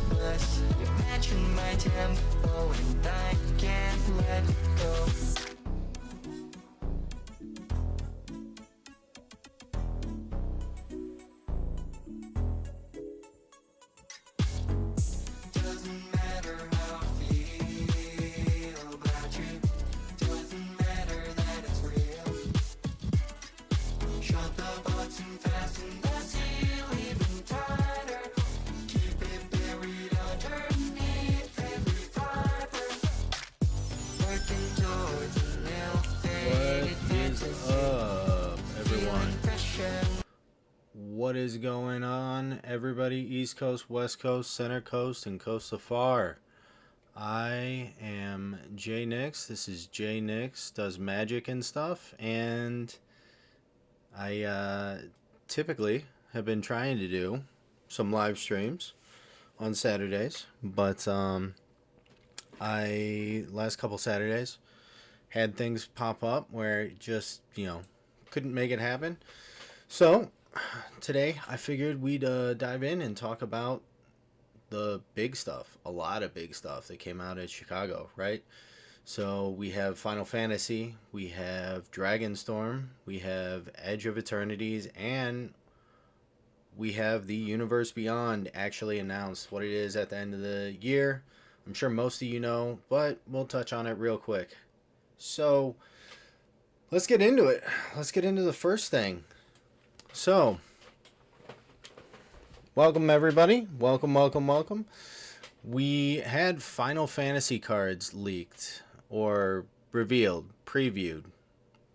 breathless. Imagine my tempo and I can't let go. Doesn't matter how I feel about you. Doesn't matter that it's real. Shut the button, fasten the seal even tighter. Keep it buried underneath every fiber. Working towards a ill-fated fantasy. Up, everyone? Feeling pressure. What is going on, everybody? East Coast, West Coast, Center Coast, and Coast so far. I am Jay Nix. This is Jay Nix Does Magic and Stuff, and I typically have been trying to do some live streams on Saturdays, but I last couple Saturdays had things pop up where it just couldn't make it happen. So today I figured we'd dive in and talk about the big stuff, a lot of big stuff that came out at Chicago, right? So we have Final Fantasy, we have Dragonstorm, we have Edge of Eternities, and we have the Universe Beyond actually announced what it is at the end of the year. I'm sure most of you know, but we'll touch on it real quick. So let's get into it. Let's get into the first thing. So, welcome everybody. Welcome. We had Final Fantasy cards leaked or revealed, previewed.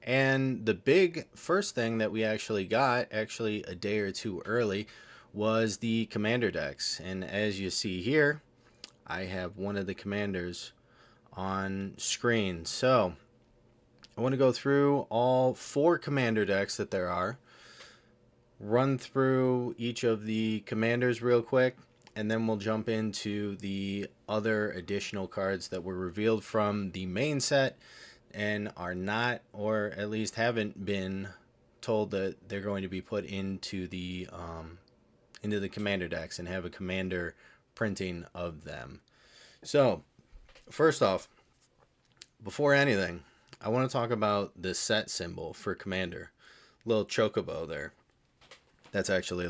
And the big first thing that we actually got, actually a day or two early, was the commander decks. And as you see here, I have one of the commanders on screen. So, I want to go through all 4 commander decks that there are, run through each of the commanders real quick, and then we'll jump into the other additional cards that were revealed from the main set and are not, or at least haven't been told that they're going to be put into the commander decks and have a commander printing of them. So first off, before anything, I want to talk about the set symbol for commander. Little chocobo there. That's actually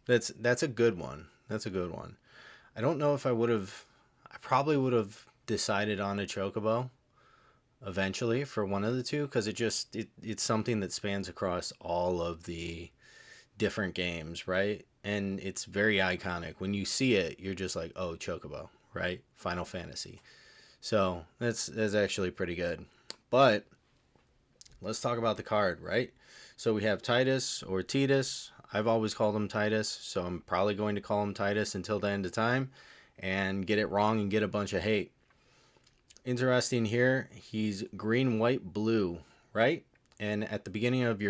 that's a good one. That's a good one. I don't know if I probably would have decided on a chocobo eventually for one of the two, because it's something that spans across all of the different games, right? And it's very iconic. When you see it, you're just like, oh, chocobo, right? Final Fantasy. So that's actually pretty good. But let's talk about the card, right? So we have Titus or Titus. I've always called him Titus, so I'm probably going to call him Titus until the end of time and get it wrong and get a bunch of hate. Interesting here, he's green, white, blue, right? And at the beginning of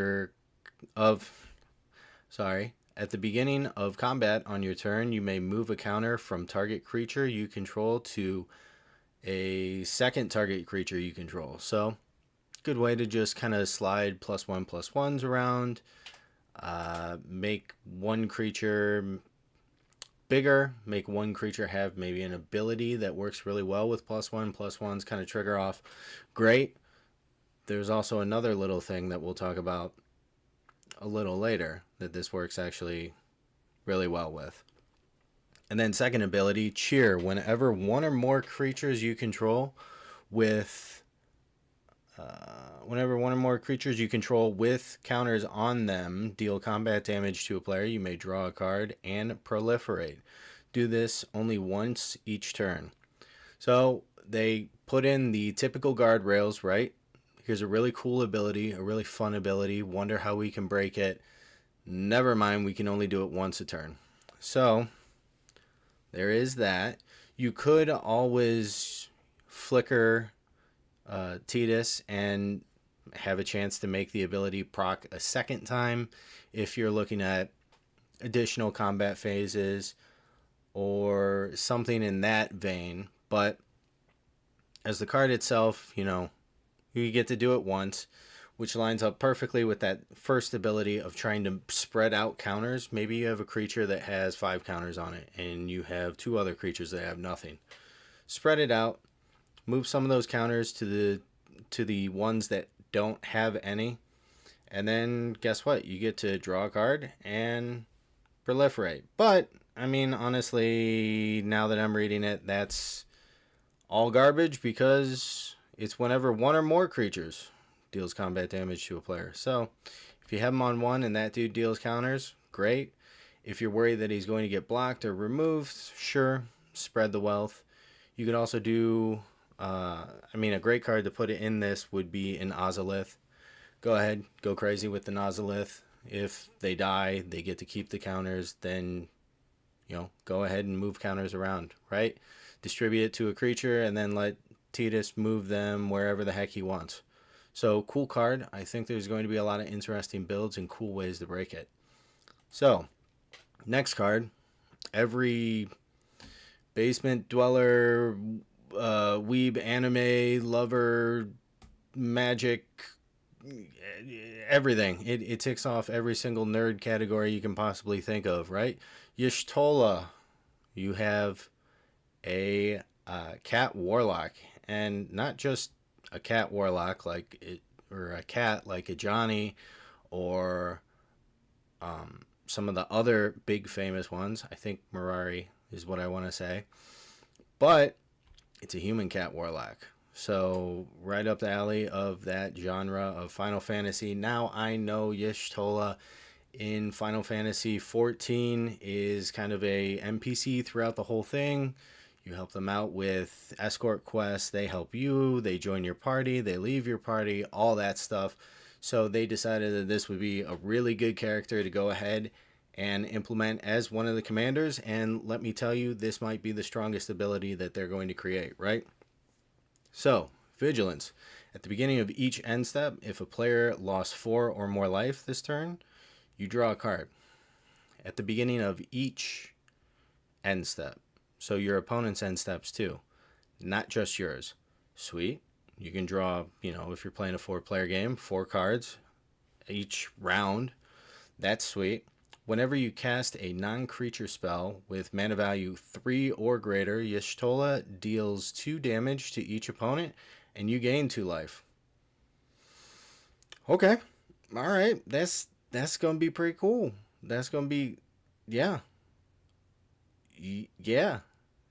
combat on your turn, you may move a counter from target creature you control to a second target creature you control. So good way to just kind of slide +1/+1s around, make one creature bigger, make one creature have maybe an ability that works really well with +1/+1s, kind of trigger off. Great. There's also another little thing that we'll talk about a little later that this works actually really well with. And then second ability, Cheer. Whenever one or more creatures you control with counters on them deal combat damage to a player, you may draw a card and proliferate. Do this only once each turn. So they put in the typical guardrails, right? Here's a really cool ability, a really fun ability. Wonder how we can break it. Never mind, we can only do it once a turn. So there is that. You could always flicker Titus and have a chance to make the ability proc a second time if you're looking at additional combat phases or something in that vein. But as the card itself, you get to do it once. which lines up perfectly with that first ability of trying to spread out counters. Maybe you have a creature that has 5 counters on it, and you have 2 other creatures that have nothing. Spread it out, move some of those counters to the ones that don't have any, and then guess what? You get to draw a card and proliferate. But I mean, honestly, now that I'm reading it, that's all garbage because it's whenever one or more creatures deals combat damage to a player. So if you have him on one and that dude deals counters, great. If you're worried that he's going to get blocked or removed, sure, spread the wealth. You could also do, a great card to put it in this would be an Ozolith. Go ahead, go crazy with the Ozolith. If they die, they get to keep the counters, then, go ahead and move counters around, right? Distribute it to a creature and then let Tidus move them wherever the heck he wants. So, cool card. I think there's going to be a lot of interesting builds and cool ways to break it. So, next card. Every basement dweller, weeb, anime, lover, magic, everything. It ticks off every single nerd category you can possibly think of, right? Y'shtola. You have a cat warlock, and not just a cat warlock or a cat like a Johnny, or some of the other big famous ones. I think Mirari is what I want to say, but it's a human cat warlock. So right up the alley of that genre of Final Fantasy. Now I know Y'shtola in Final Fantasy 14 is kind of a NPC throughout the whole thing. You help them out with escort quests. They help you. They join your party. They leave your party. All that stuff. So they decided that this would be a really good character to go ahead and implement as one of the commanders. And let me tell you, this might be the strongest ability that they're going to create, right? So, Vigilance. At the beginning of each end step, if a player lost 4 or more life this turn, you draw a card. At the beginning of each end step. So your opponent's end steps too. Not just yours. Sweet. You can draw, if you're playing a 4-player game, 4 cards each round. That's sweet. Whenever you cast a non-creature spell with mana value 3 or greater, Y'shtola deals 2 damage to each opponent, and you gain 2 life. Okay. Alright. That's going to be pretty cool. That's going to be... Yeah.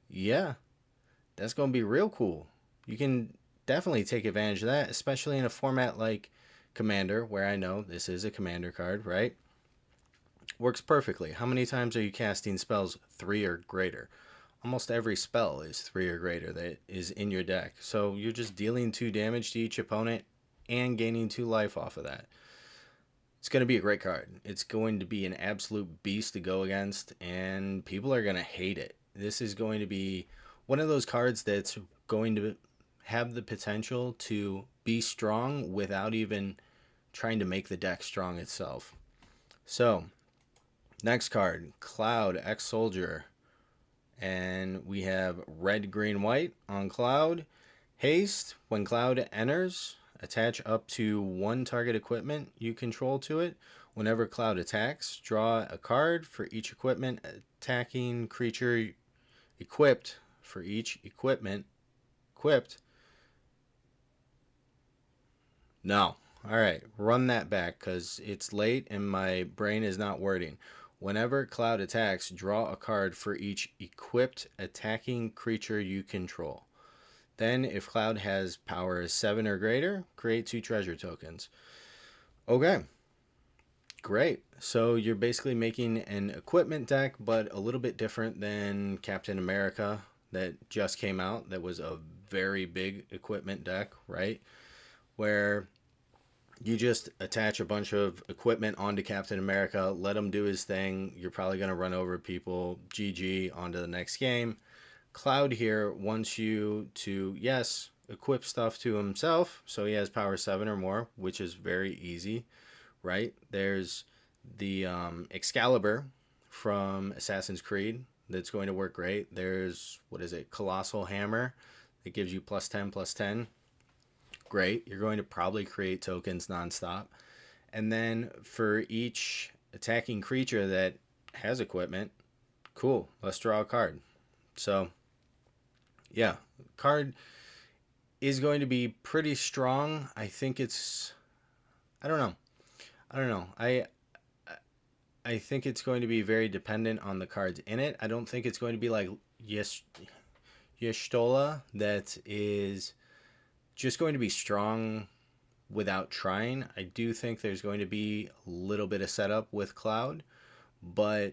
Yeah. That's going to be real cool. You can definitely take advantage of that, especially in a format like Commander, where I know this is a Commander card, right? Works perfectly. How many times are you casting spells 3 or greater? Almost every spell is 3 or greater that is in your deck. So you're just dealing 2 damage to each opponent and gaining 2 life off of that. It's going to be a great card. It's going to be an absolute beast to go against, and people are going to hate it. This is going to be one of those cards that's going to have the potential to be strong without even trying to make the deck strong itself. So, next card, Cloud, ex-soldier. And we have red, green, white on Cloud. Haste, when Cloud enters, attach up to 1 target equipment you control to it. Whenever Cloud attacks, draw a card for each equipment attacking creature equipped for each equipment equipped. No. Alright, run that back because it's late and my brain is not wording. Whenever Cloud attacks, draw a card for each equipped attacking creature you control. Then, if Cloud has power 7 or greater, create 2 treasure tokens. Okay. Great. So you're basically making an equipment deck, but a little bit different than Captain America that just came out. That was a very big equipment deck, right? Where you just attach a bunch of equipment onto Captain America, let him do his thing. You're probably going to run over people. GG, on to the next game. Cloud here wants you to, yes, equip stuff to himself, so he has power 7 or more, which is very easy, right? There's the Excalibur from Assassin's Creed that's going to work great. There's, Colossal Hammer that gives you +10/+10. great. You're going to probably create tokens nonstop. And then for each attacking creature that has equipment, cool, let's draw a card. So, yeah, card is going to be pretty strong. I think it's, I don't know. I don't know. I think it's going to be very dependent on the cards in it. I don't think it's going to be like Yestola that is just going to be strong without trying. I do think there's going to be a little bit of setup with Cloud, but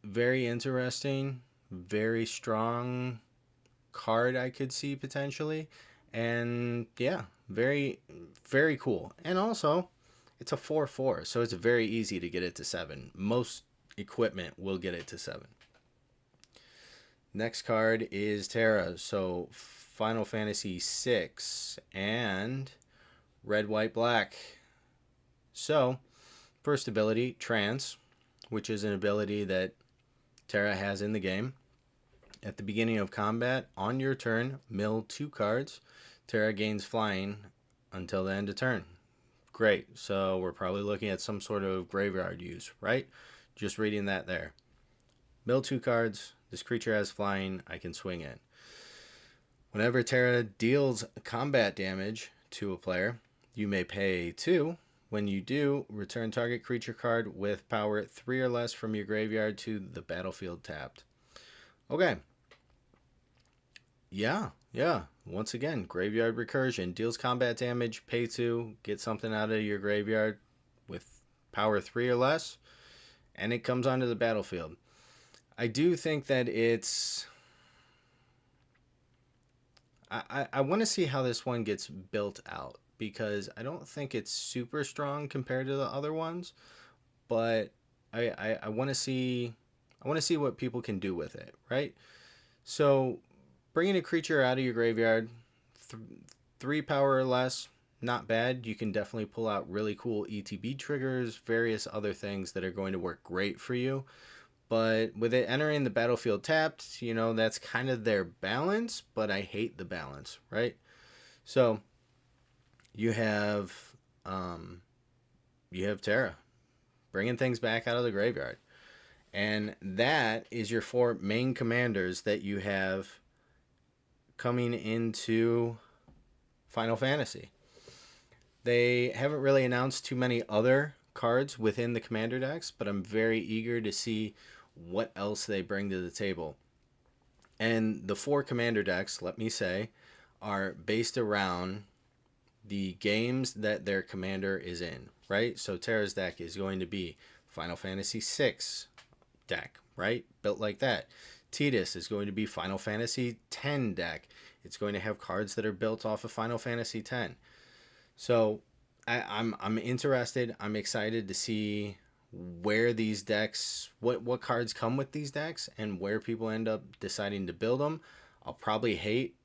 very interesting, very strong card I could see potentially. And yeah, very, very cool. And also, it's a 4/4, so it's very easy to get it to 7. Most equipment will get it to 7. Next card is Terra. So Final Fantasy 6 and red, white, black. So, first ability, Trance, which is an ability that Terra has in the game. At the beginning of combat, on your turn, mill 2 cards. Terra gains flying until the end of turn. Great. So we're probably looking at some sort of graveyard use, right? Just reading that there. Mill 2 cards. This creature has flying. I can swing it. Whenever Terra deals combat damage to a player, you may pay 2. When you do, return target creature card with power 3 or less from your graveyard to the battlefield tapped. Okay. Yeah. Once again, graveyard recursion. Deals combat damage, pay 2, get something out of your graveyard with power 3 or less, and it comes onto the battlefield. I do think that it's... I want to see how this one gets built out, because I don't think it's super strong compared to the other ones, but I want to see what people can do with it, right? So bringing a creature out of your graveyard, 3 power or less, not bad. You can definitely pull out really cool ETB triggers, various other things that are going to work great for you. But with it entering the battlefield tapped, that's kind of their balance, but I hate the balance, right? So you have Terra bringing things back out of the graveyard. And that is your 4 main commanders that you have coming into Final Fantasy. They haven't really announced too many other cards within the commander decks, but I'm very eager to see what else they bring to the table. And the 4 commander decks, let me say, are based around the games that their commander is in, right? So Terra's deck is going to be Final Fantasy 6 deck, right? Built like that. Tidus is going to be Final Fantasy 10 deck. It's going to have cards that are built off of Final Fantasy 10. So I'm interested. I'm excited to see where these decks, what cards come with these decks, and where people end up deciding to build them. I'll probably hate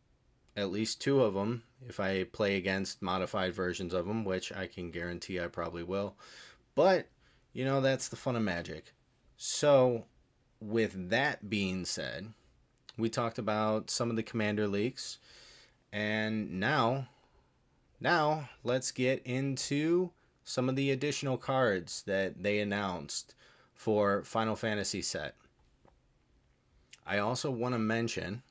at least 2 of them if I play against modified versions of them, which I can guarantee I probably will. But, that's the fun of Magic. So, with that being said, we talked about some of the commander leaks, and now let's get into some of the additional cards that they announced for Final Fantasy set. I also want to mention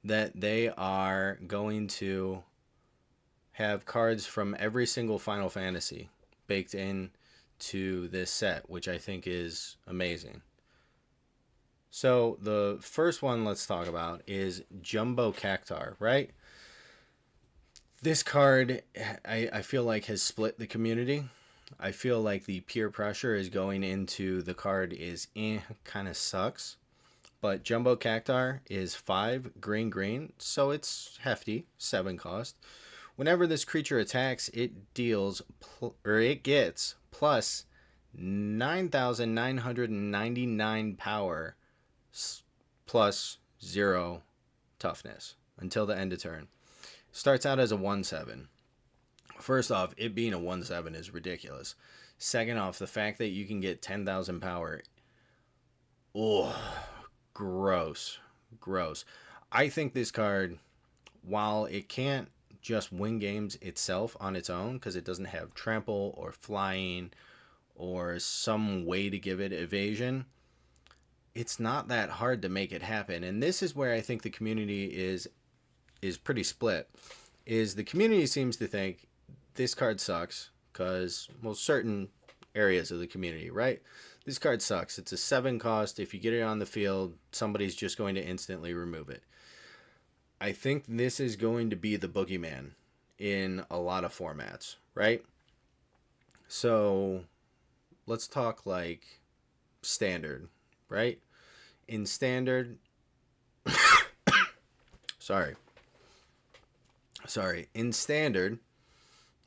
that they are going to have cards from every single Final Fantasy baked in to this set, which I think is amazing. So the first one let's talk about is Jumbo Cactar, right? This card, I feel like, has split the community. I feel like the peer pressure is going into the card is kind of sucks. But Jumbo Cactar is 5 green, so it's hefty, 7 cost. Whenever this creature attacks, it gets plus 9,999 power plus 0 toughness until the end of turn. Starts out as a 1/7. First off, it being a 1/7 is ridiculous. Second off, the fact that you can get 10,000 power. Oh, gross. I think this card, while it can't just win games itself on its own because it doesn't have trample or flying or some way to give it evasion, it's not that hard to make it happen. And this is where I think the community is pretty split. Is the community seems to think this card sucks because, well, certain areas of the community, right? This card sucks. It's a 7 cost. If you get it on the field, somebody's just going to instantly remove it. I think this is going to be the boogeyman in a lot of formats, right? So let's talk like standard, right? In standard, sorry. In standard,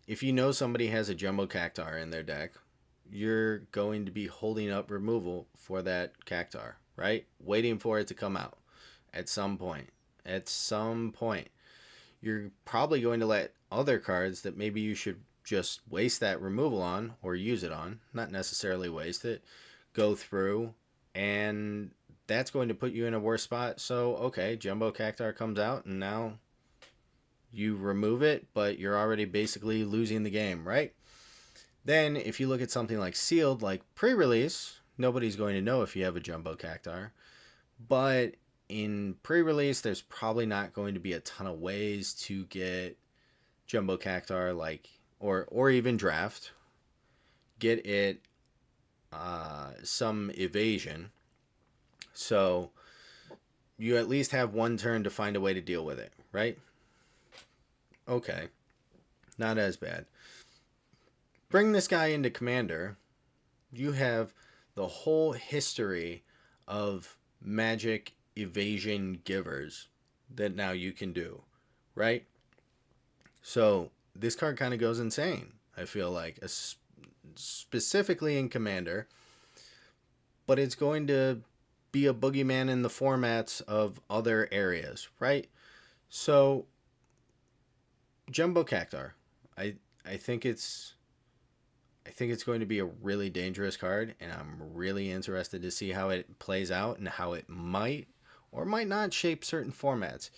if you know somebody has a Jumbo Cactar in their deck, you're going to be holding up removal for that Cactar, right? Waiting for it to come out at some point. At some point, you're probably going to let other cards that maybe you should just waste that removal on or use it on, not necessarily waste it, go through, and that's going to put you in a worse spot. So, okay, Jumbo Cactar comes out, and now you remove it, but you're already basically losing the game, right? Then, if you look at something like sealed, like pre-release, nobody's going to know if you have a Jumbo Cactar. But in pre-release, there's probably not going to be a ton of ways to get Jumbo Cactar, like, or even draft, get it some evasion. So you at least have one turn to find a way to deal with it, right? Okay, not as bad. Bring this guy into Commander, you have the whole history of magic evasion givers that now you can do, right? So this card kind of goes insane, I feel like, specifically in Commander, but it's going to be a boogeyman in the formats of other areas, right? So Jumbo Cactar, I think it's going to be a really dangerous card, and I'm really interested to see how it plays out and how it might or might not shape certain formats.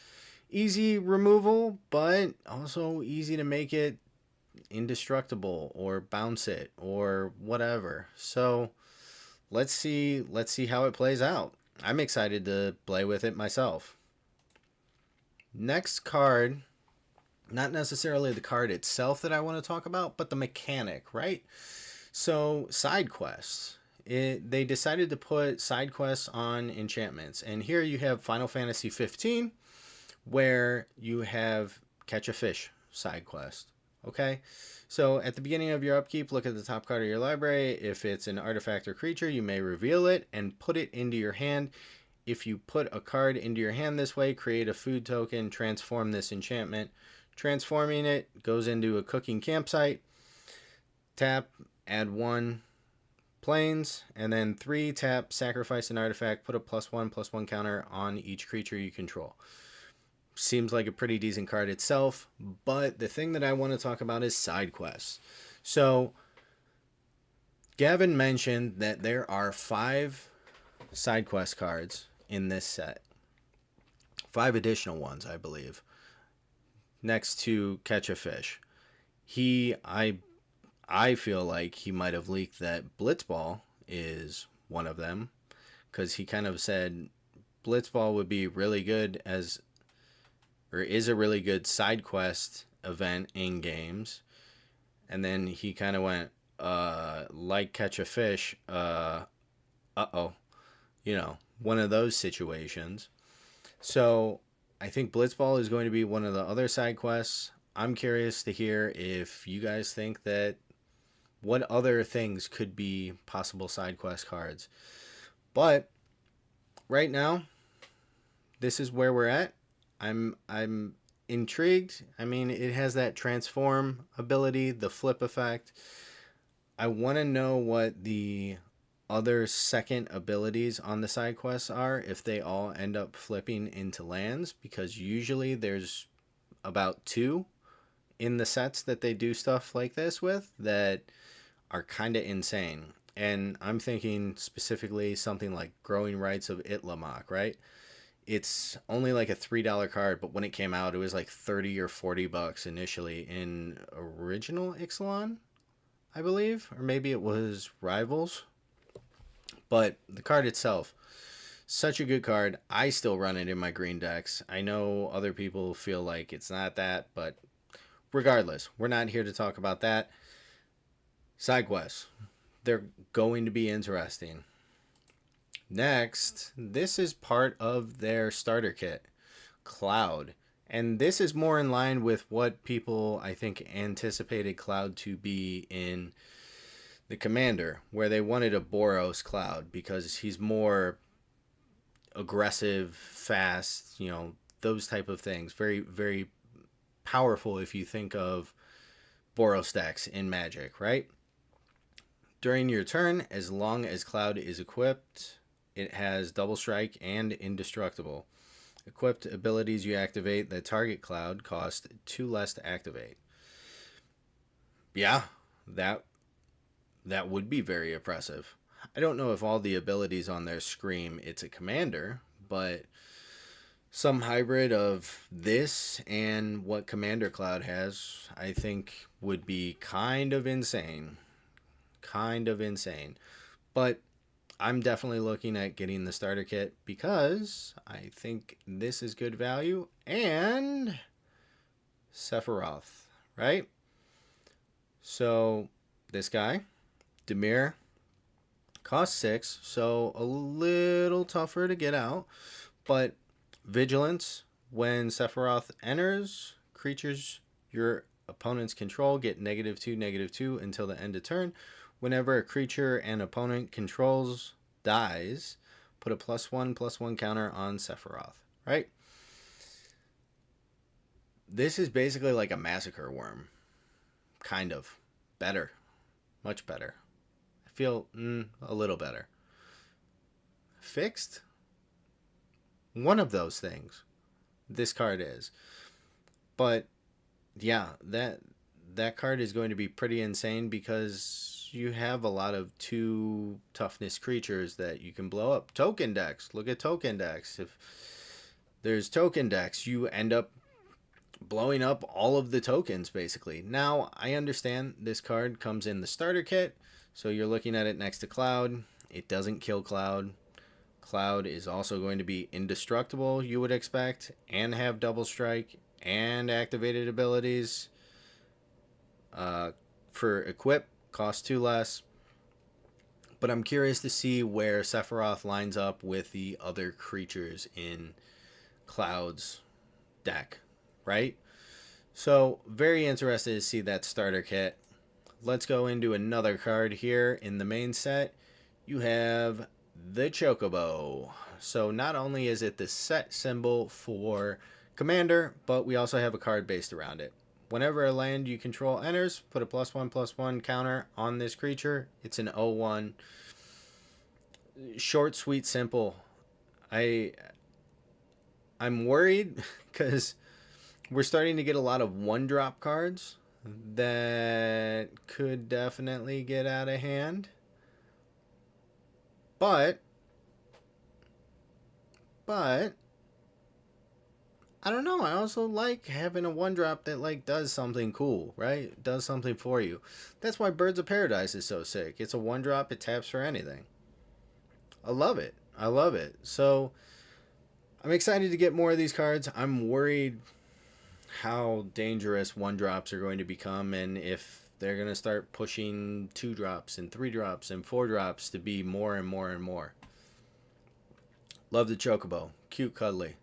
Easy removal, but also easy to make it indestructible or bounce it or whatever. So let's see how it plays out. I'm excited to play with it myself. Next card, not necessarily the card itself that I want to talk about, but the mechanic, right? So side quests. They decided to put side quests on enchantments, and here you have Final Fantasy 15, where you have catch a fish side quest. Okay, so at the beginning of your upkeep, look at the top card of your library. If it's an artifact or creature, you may reveal it and put it into your hand. If you put a card into your hand this way, create a food token, transform this enchantment. Transforming it goes into a cooking campsite. Tap, add 1 planes, and then 3, tap, sacrifice an artifact, put a +1/+1 counter on each creature you control. Seems like a pretty decent card itself, but the thing that I want to talk about is side quests. So Gavin mentioned that there are 5 side quest cards in this set. 5 additional ones, I believe, next to catch a fish. I feel like he might have leaked that Blitzball is one of them, because he kind of said Blitzball would be really good is a really good side quest event in games. And then he kind of went, like catch a fish, one of those situations. So I think Blitzball is going to be one of the other side quests. I'm curious to hear if you guys think that what other things could be possible side quest cards. But right now, this is where we're at. I'm intrigued. I mean, it has that transform ability, the flip effect. I want to know what the other second abilities on the side quests are, if they all end up flipping into lands, because usually there's about 2 in the sets that they do stuff like this with that are kind of insane. And I'm thinking specifically something like Growing Rights of Itlamok, right? It's only like a $3 card, but when it came out, it was like 30 or $40 initially in original Ixalan, I believe, or maybe it was Rivals. But the card itself, such a good card. I still run it in my green decks. I know other people feel like it's not that, but regardless, we're not here to talk about that. Side quests, they're going to be interesting. Next, this is part of their starter kit, Cloud. And this is more in line with what people, I think, anticipated Cloud to be in the Commander, where they wanted a Boros Cloud because he's more aggressive, fast, those type of things. Very, very powerful if you think of Boros decks in Magic, right? During your turn, as long as Cloud is equipped, it has Double Strike and Indestructible. Equipped abilities you activate that target Cloud cost 2 less to activate. Yeah, that would be very oppressive. I don't know if all the abilities on there scream it's a commander, but some hybrid of this and what Commander Cloud has, I think, would be kind of insane. Kind of insane. But I'm definitely looking at getting the starter kit because I think this is good value. And Sephiroth, right? So this guy, Demir, costs 6, so a little tougher to get out. But Vigilance, when Sephiroth enters, creatures your opponent's control get -2/-2 until the end of turn. Whenever a creature an opponent controls dies, put a +1/+1 counter on Sephiroth, right? This is basically like a Massacre Worm. Kind of. Better. Much better. I feel a little better. Fixed? One of those things. This card is. But yeah, that card is going to be pretty insane because you have a lot of 2 toughness creatures that you can blow up. Token decks. Look at token decks. If there's token decks, you end up blowing up all of the tokens basically. Now, I understand this card comes in the starter kit, so you're looking at it next to Cloud. It doesn't kill Cloud. Cloud is also going to be indestructible, you would expect, and have double strike and activated abilities. For equip, cost 2 less. But I'm curious to see where Sephiroth lines up with the other creatures in Cloud's deck, right? So, very interested to see that starter kit. Let's go into another card here in the main set. You have the Chocobo. So, not only is it the set symbol for Commander, but we also have a card based around it. Whenever a land you control enters, put a +1/+1 counter on this creature. It's an 0/1. Short, sweet, simple. I'm worried because we're starting to get a lot of 1-drop cards that could definitely get out of hand. But I don't know. I also like having a 1-drop that does something cool, right? Does something for you. That's why Birds of Paradise is so sick. It's a 1-drop. It taps for anything. I love it. I love it. So I'm excited to get more of these cards. I'm worried how dangerous 1-drops are going to become and if they're going to start pushing 2-drops and 3-drops and 4-drops to be more and more and more. Love the Chocobo. Cute, cuddly.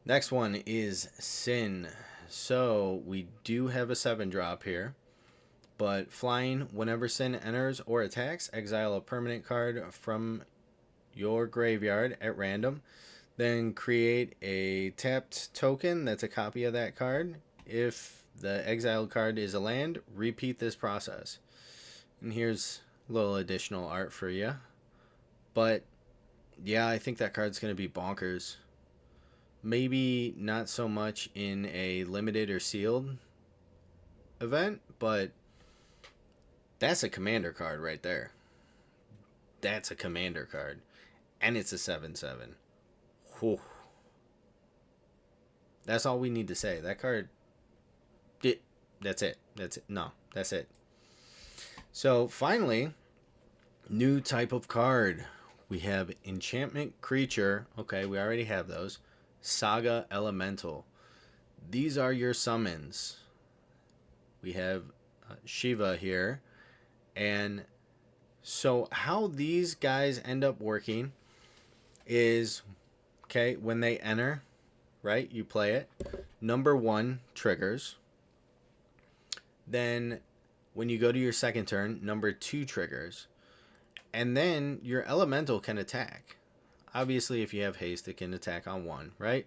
Next one is Sin. So we do have a 7-drop here. But flying, whenever Sin enters or attacks, exile a permanent card from your graveyard at random. Then create a tapped token that's a copy of that card. If the exiled card is a land, repeat this process. And here's a little additional art for you. But yeah, I think that card's going to be bonkers. Maybe not so much in a limited or sealed event, but that's a commander card right there. That's a commander card. And it's a 7/7. Whew. That's all we need to say. That card, that's it. That's it. No, that's it. So finally, new type of card. We have enchantment creature. Okay, we already have those. Saga elemental. These are your summons. We have Shiva here. And so how these guys end up working is, okay, when they enter, right, you play it. Number 1 triggers. Then when you go to your second turn, number 2 triggers. And then your elemental can attack. Obviously, if you have haste, it can attack on 1, right?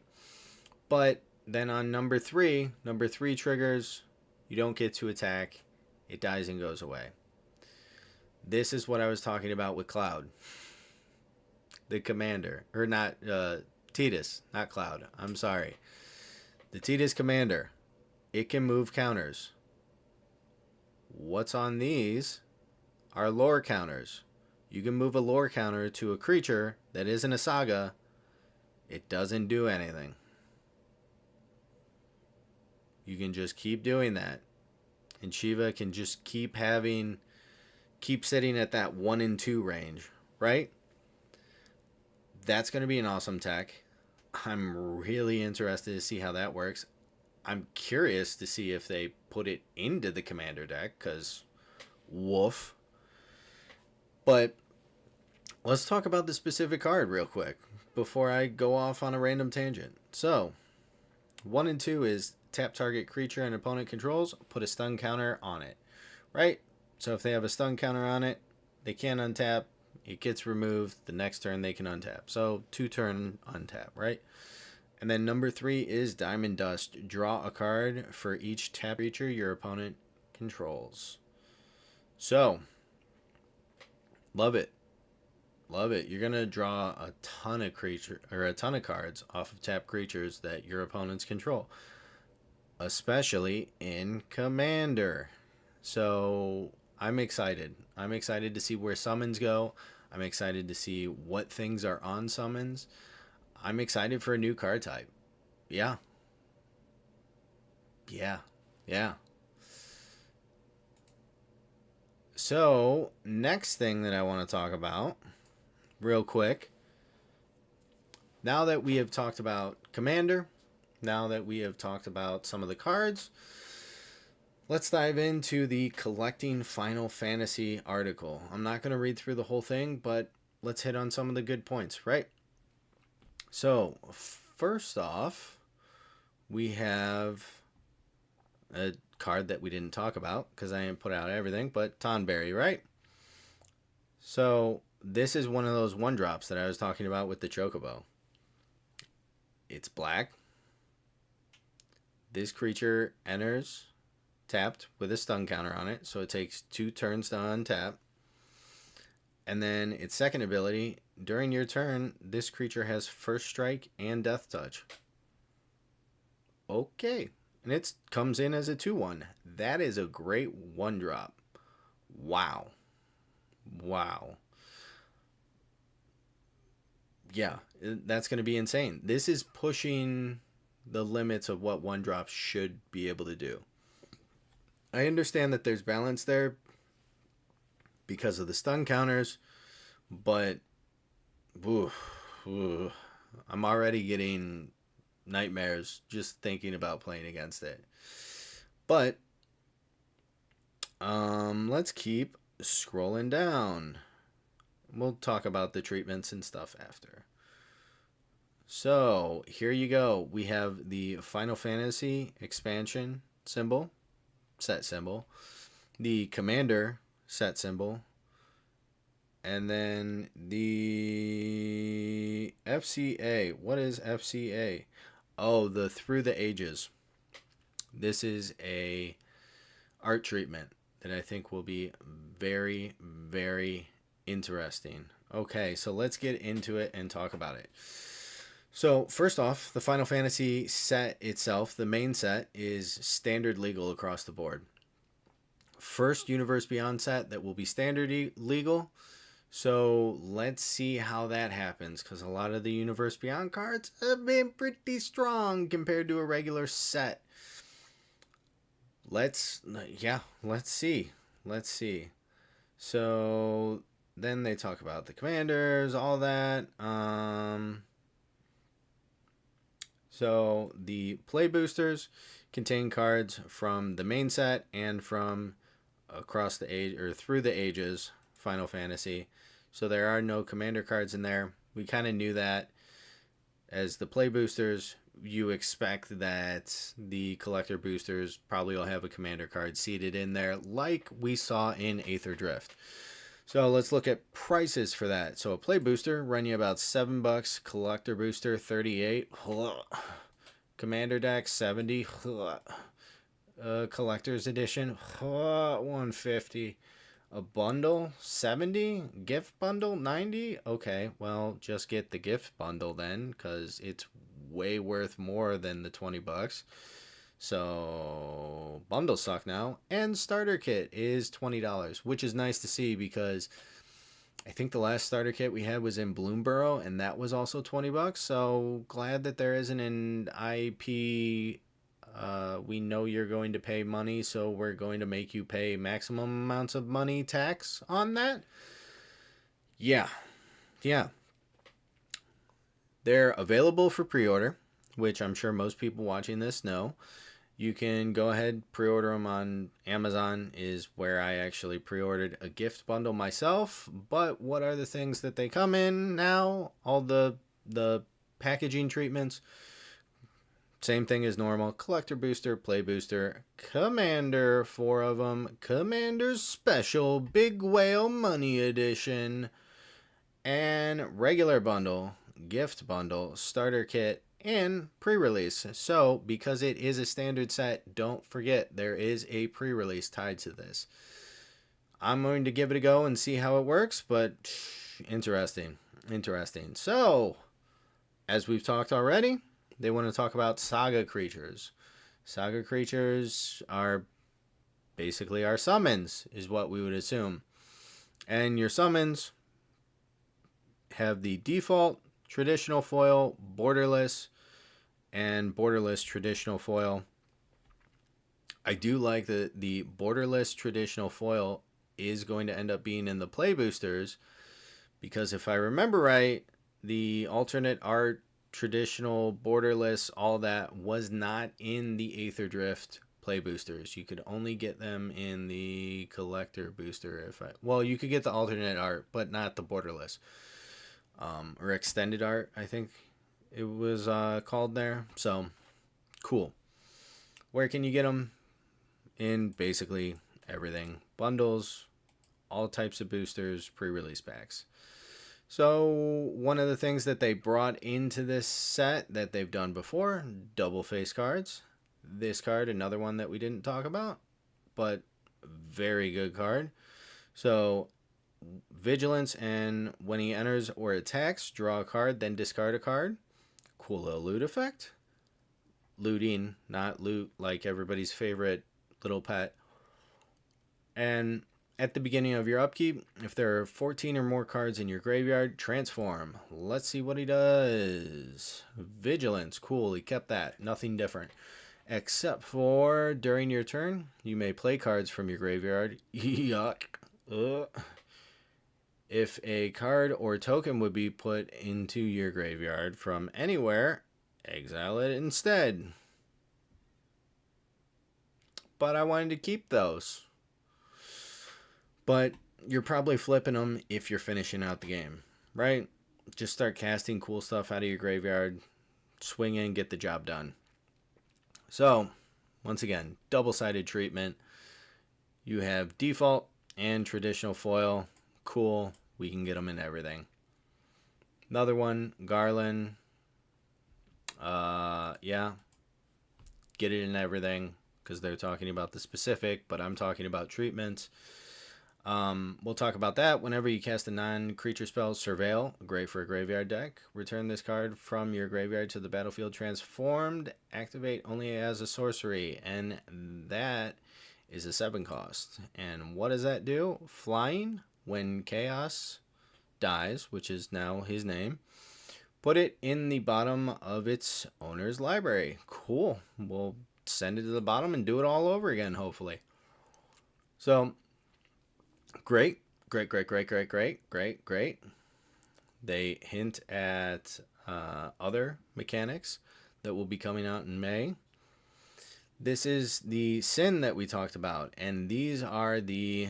But then on number 3 triggers, you don't get to attack. It dies and goes away. This is what I was talking about with Cloud. The commander. Or not, Titus, not Cloud. I'm sorry. The Titus commander. It can move counters. What's on these are lore counters. You can move a lore counter to a creature that isn't a saga. It doesn't do anything. You can just keep doing that. And Shiva can just keep sitting at that 1 and 2 range, right? That's going to be an awesome tech. I'm really interested to see how that works. I'm curious to see if they put it into the commander deck, because woof. But let's talk about the specific card real quick before I go off on a random tangent. So 1 and 2 is tap target creature and opponent controls, put a stun counter on it, right? So if they have a stun counter on it, they can't untap, it gets removed, the next turn they can untap. So 2 turn untap, right? And then number 3 is Diamond Dust. Draw a card for each tap creature your opponent controls. So, love it. Love it. You're going to draw a ton of cards off of tap creatures that your opponents control. Especially in Commander. So, I'm excited. I'm excited to see where summons go. I'm excited to see what things are on summons. I'm excited for a new card type. Yeah. So, next thing that I want to talk about, real quick. Now that we have talked about Commander, now that we have talked about some of the cards, let's dive into the Collecting Final Fantasy article. I'm not going to read through the whole thing, but let's hit on some of the good points, right? So, first off, we have a card that we didn't talk about because I didn't put out everything, but Tonberry, right? So, this is one of those 1-drops that I was talking about with the Chocobo. It's black. This creature enters tapped with a stun counter on it, so it takes 2 turns to untap. And then its second ability, during your turn, this creature has first strike and death touch. Okay. And it comes in as a 2/1. That is a great 1-drop. Wow. Yeah, that's going to be insane. This is pushing the limits of what 1-drops should be able to do. I understand that there's balance there because of the stun counters, but I'm already getting nightmares just thinking about playing against it. But let's keep scrolling down. We'll talk about the treatments and stuff after. So here you go. We have the Final Fantasy expansion symbol, set symbol, the Commander set symbol, and then the FCA. What is FCA? Oh, the Through the Ages. This is a art treatment that I think will be very, very interesting. Okay, so let's get into it and talk about it. So first off, the Final Fantasy set itself, the main set, is standard legal across the board. First Universe Beyond set that will be standard legal, So let's see how that happens, because a lot of the Universe Beyond cards have been pretty strong compared to a regular set. Let's see. Let's see. So then they talk about the commanders, all that. So the play boosters contain cards from the main set and from across the age or through the ages Final Fantasy. So there are no commander cards in there. We kind of knew that. As the play boosters, you expect that the collector boosters probably will have a commander card seated in there like we saw in Aether Drift. So let's look at prices for that. So a play booster run you about $7, collector booster 38, commander deck 70, collector's edition 150. A bundle 70, gift bundle 90. Okay, well, just get the gift bundle then, because it's way worth more than the $20. So bundles suck now. And starter kit is $20, which is nice to see, because I think the last starter kit we had was in Bloomborough, and that was also $20. So glad that there isn't an IP. We know you're going to pay money, so we're going to make you pay maximum amounts of money tax on that. Yeah. They're available for pre-order, which I'm sure most people watching this know. You can go ahead, pre-order them on Amazon, is where I actually pre-ordered a gift bundle myself. But what are the things that they come in now? All the packaging treatments. Same thing as normal. Collector booster, play booster, commander, 4 of them. Commander's special, big whale money edition. And regular bundle, gift bundle, starter kit, and pre-release. So, because it is a standard set, don't forget there is a pre-release tied to this. I'm going to give it a go and see how it works, but interesting. So, as we've talked already, they want to talk about saga creatures. Saga creatures are basically our summons, is what we would assume. And your summons have the default traditional foil, borderless, and borderless traditional foil. I do like that the borderless traditional foil is going to end up being in the play boosters, because if I remember right, the alternate art, traditional, borderless, all that was not in the Aether Drift play boosters. You could only get them in the collector booster. You could get the alternate art, but not the borderless, or extended art, I think it was called there. So cool. Where can you get them? In basically everything: bundles, all types of boosters, pre-release packs. So one of the things that they brought into this set that they've done before, double face cards. This card, another one that we didn't talk about, but very good card. So vigilance, and when he enters or attacks, draw a card, then discard a card. Cool little loot effect. Looting, not loot like everybody's favorite little pet. And at the beginning of your upkeep, if there are 14 or more cards in your graveyard, transform. Let's see what he does. Vigilance. Cool, he kept that. Nothing different. Except for during your turn, you may play cards from your graveyard. Yuck. If a card or token would be put into your graveyard from anywhere, exile it instead. But I wanted to keep those. But you're probably flipping them if you're finishing out the game, right? Just start casting cool stuff out of your graveyard, swing in, get the job done. So, once again, double-sided treatment. You have default and traditional foil. Cool. We can get them in everything. Another one, Garland. Yeah. Get it in everything, because they're talking about the specific, but I'm talking about treatments. We'll talk about that. Whenever you cast a non-creature spell, Surveil, great for a graveyard deck. Return this card from your graveyard to the battlefield transformed. Activate only as a sorcery, and that is a 7 cost. And what does that do? Flying. When chaos dies, which is now his name, put it in the bottom of its owner's library. Cool. We'll send it to the bottom and do it all over again, hopefully. So, great. Great, great, great, great, great, great, great. They hint at other mechanics that will be coming out in May. This is the sin that we talked about, and these are the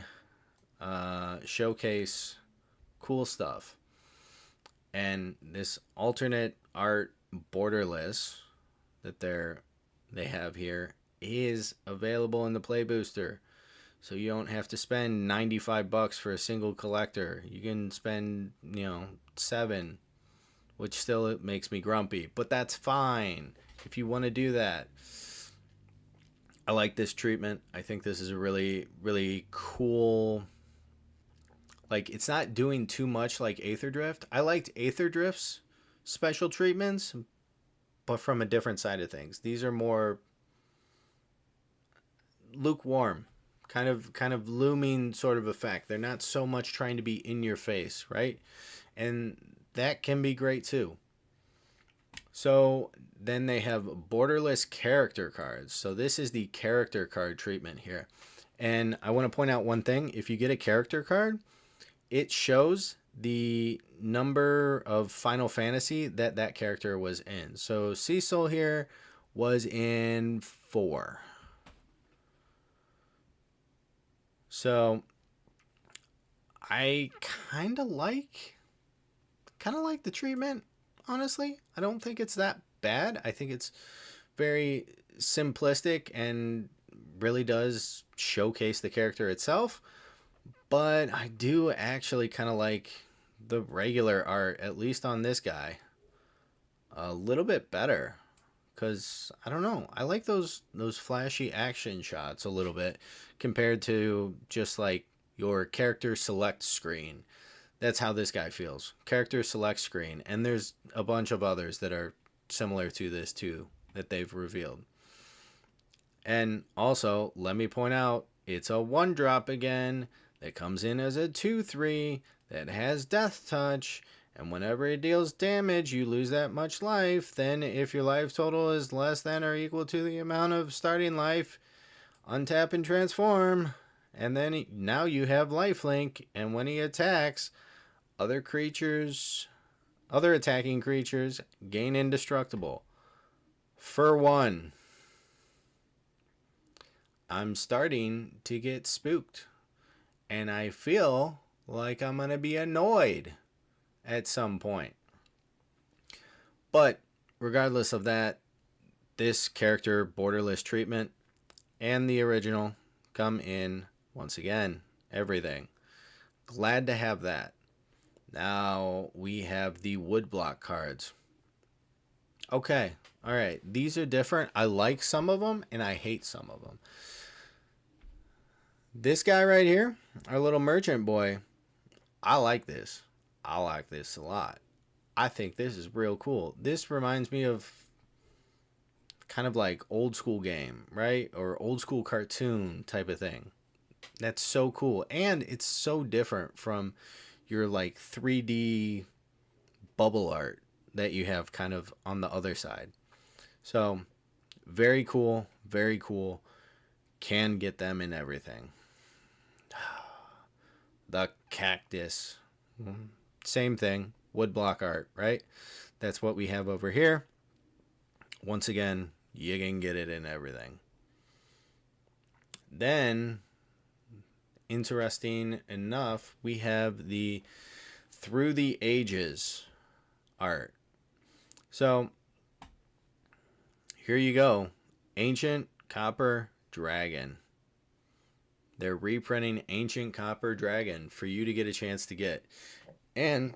showcase cool stuff. And this alternate art borderless that they have here is available in the play booster. So you don't have to spend $95 for a single collector. You can spend, $7, which still makes me grumpy, but that's fine if you want to do that. I like this treatment. I think this is a really, really cool. Like, it's not doing too much like Aether Drift. I liked Aether Drift's special treatments, but from a different side of things. These are more lukewarm, kind of looming sort of effect. They're not so much trying to be in your face, right? And that can be great too. So then they have borderless character cards. So this is the character card treatment here. And I want to point out one thing. If you get a character card, it shows the number of Final Fantasy that character was in. So Cecil here was in 4. So I kind of like the treatment, honestly. I don't think it's that bad. I think it's very simplistic and really does showcase the character itself. But I do actually kind of like the regular art, at least on this guy, a little bit better. Because, I don't know, I like those flashy action shots a little bit compared to just like your character select screen. That's how this guy feels. Character select screen. And there's a bunch of others that are similar to this too that they've revealed. And also, let me point out, it's a 1-drop again that comes in as a 2/3 that has death touch, and whenever it deals damage you lose that much life. Then if your life total is less than or equal to the amount of starting life, untap and transform, and then now you have lifelink, and when he attacks, other attacking creatures gain indestructible for 1. I'm starting to get spooked. And I feel like I'm going to be annoyed at some point. But regardless of that, this character borderless treatment and the original come in, once again, everything. Glad to have that. Now we have the woodblock cards. Okay, alright, these are different. I like some of them and I hate some of them. This guy right here, our little merchant boy, I like this. I like this a lot. I think this is real cool. This reminds me of kind of like old school game, right? Or old school cartoon type of thing. That's so cool. And it's so different from your like 3D bubble art that you have kind of on the other side. So very cool, very cool. Can get them in everything. The cactus. Same thing. Woodblock art, right? That's what we have over here. Once again, you can get it in everything. Then, interesting enough, we have the Through the Ages art. So, here you go. Ancient Copper Dragon. They're reprinting Ancient Copper Dragon for you to get a chance to get. And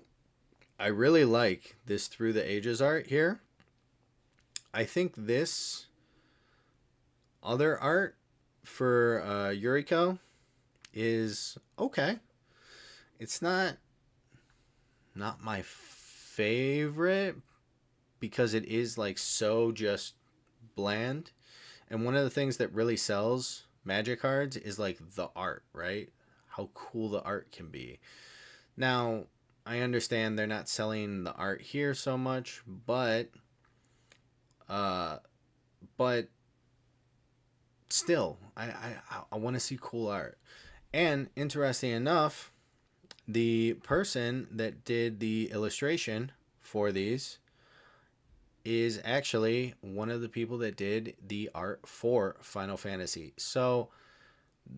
I really like this Through the Ages art here. I think this other art for Yuriko is okay. It's not my favorite because it is like so just bland. And one of the things that really sells Magic cards is like the art, right? How cool the art can be. Now, I understand they're not selling the art here so much, but uh, but still, I want to see cool art. And interesting enough, the person that did the illustration for these is actually one of the people that did the art for Final Fantasy. So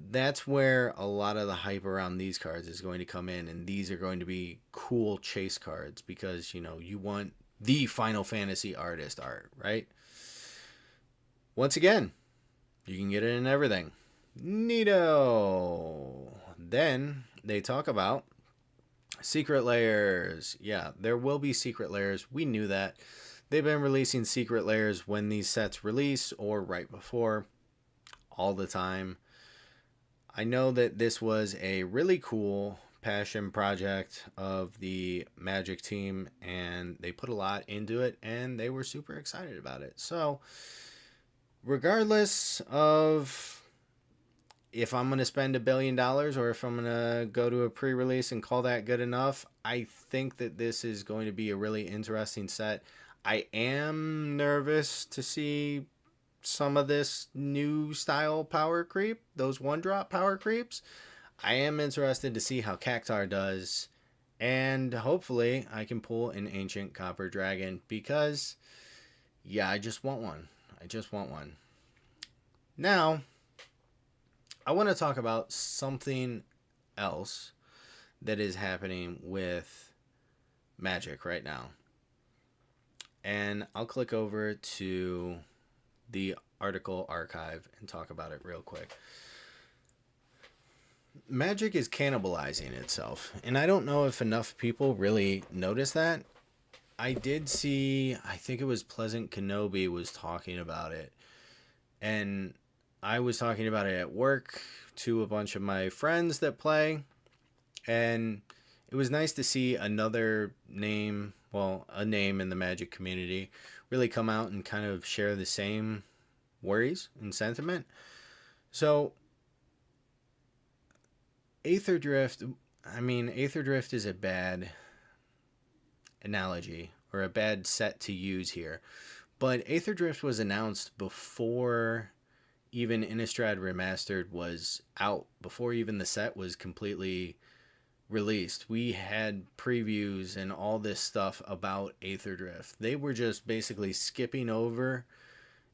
that's where a lot of the hype around these cards is going to come in, and these are going to be cool chase cards because you want the Final Fantasy artist art, right? Once again, you can get it in everything. Neato. Then they talk about secret layers. Yeah, there will be secret layers. We knew that. They've been releasing secret layers when these sets release or right before, all the time. I know that this was a really cool passion project of the Magic team, and they put a lot into it, and they were super excited about it. So, regardless of if I'm going to spend $1 billion or if I'm going to go to a pre-release and call that good enough, I think that this is going to be a really interesting set. I am nervous to see some of this new style power creep, those one drop power creeps. I am interested to see how Cactar does, and hopefully I can pull an ancient copper dragon because, yeah, I just want one. I just want one. Now, I want to talk about something else that is happening with Magic right now. And I'll click over to the article archive and talk about it real quick. Magic is cannibalizing itself, and I don't know if enough people really notice that. I did see, I think it was Pleasant Kenobi was talking about it, and I was talking about it at work to a bunch of my friends that play, and it was nice to see another name, well, a name in the Magic community really come out and kind of share the same worries and sentiment. So, Aether Drift, Aether Drift is a bad analogy or a bad set to use here. But Aether Drift was announced before even Innistrad Remastered was out, before even the set was completely released. We had previews and all this stuff about Aether Drift. They were just basically skipping over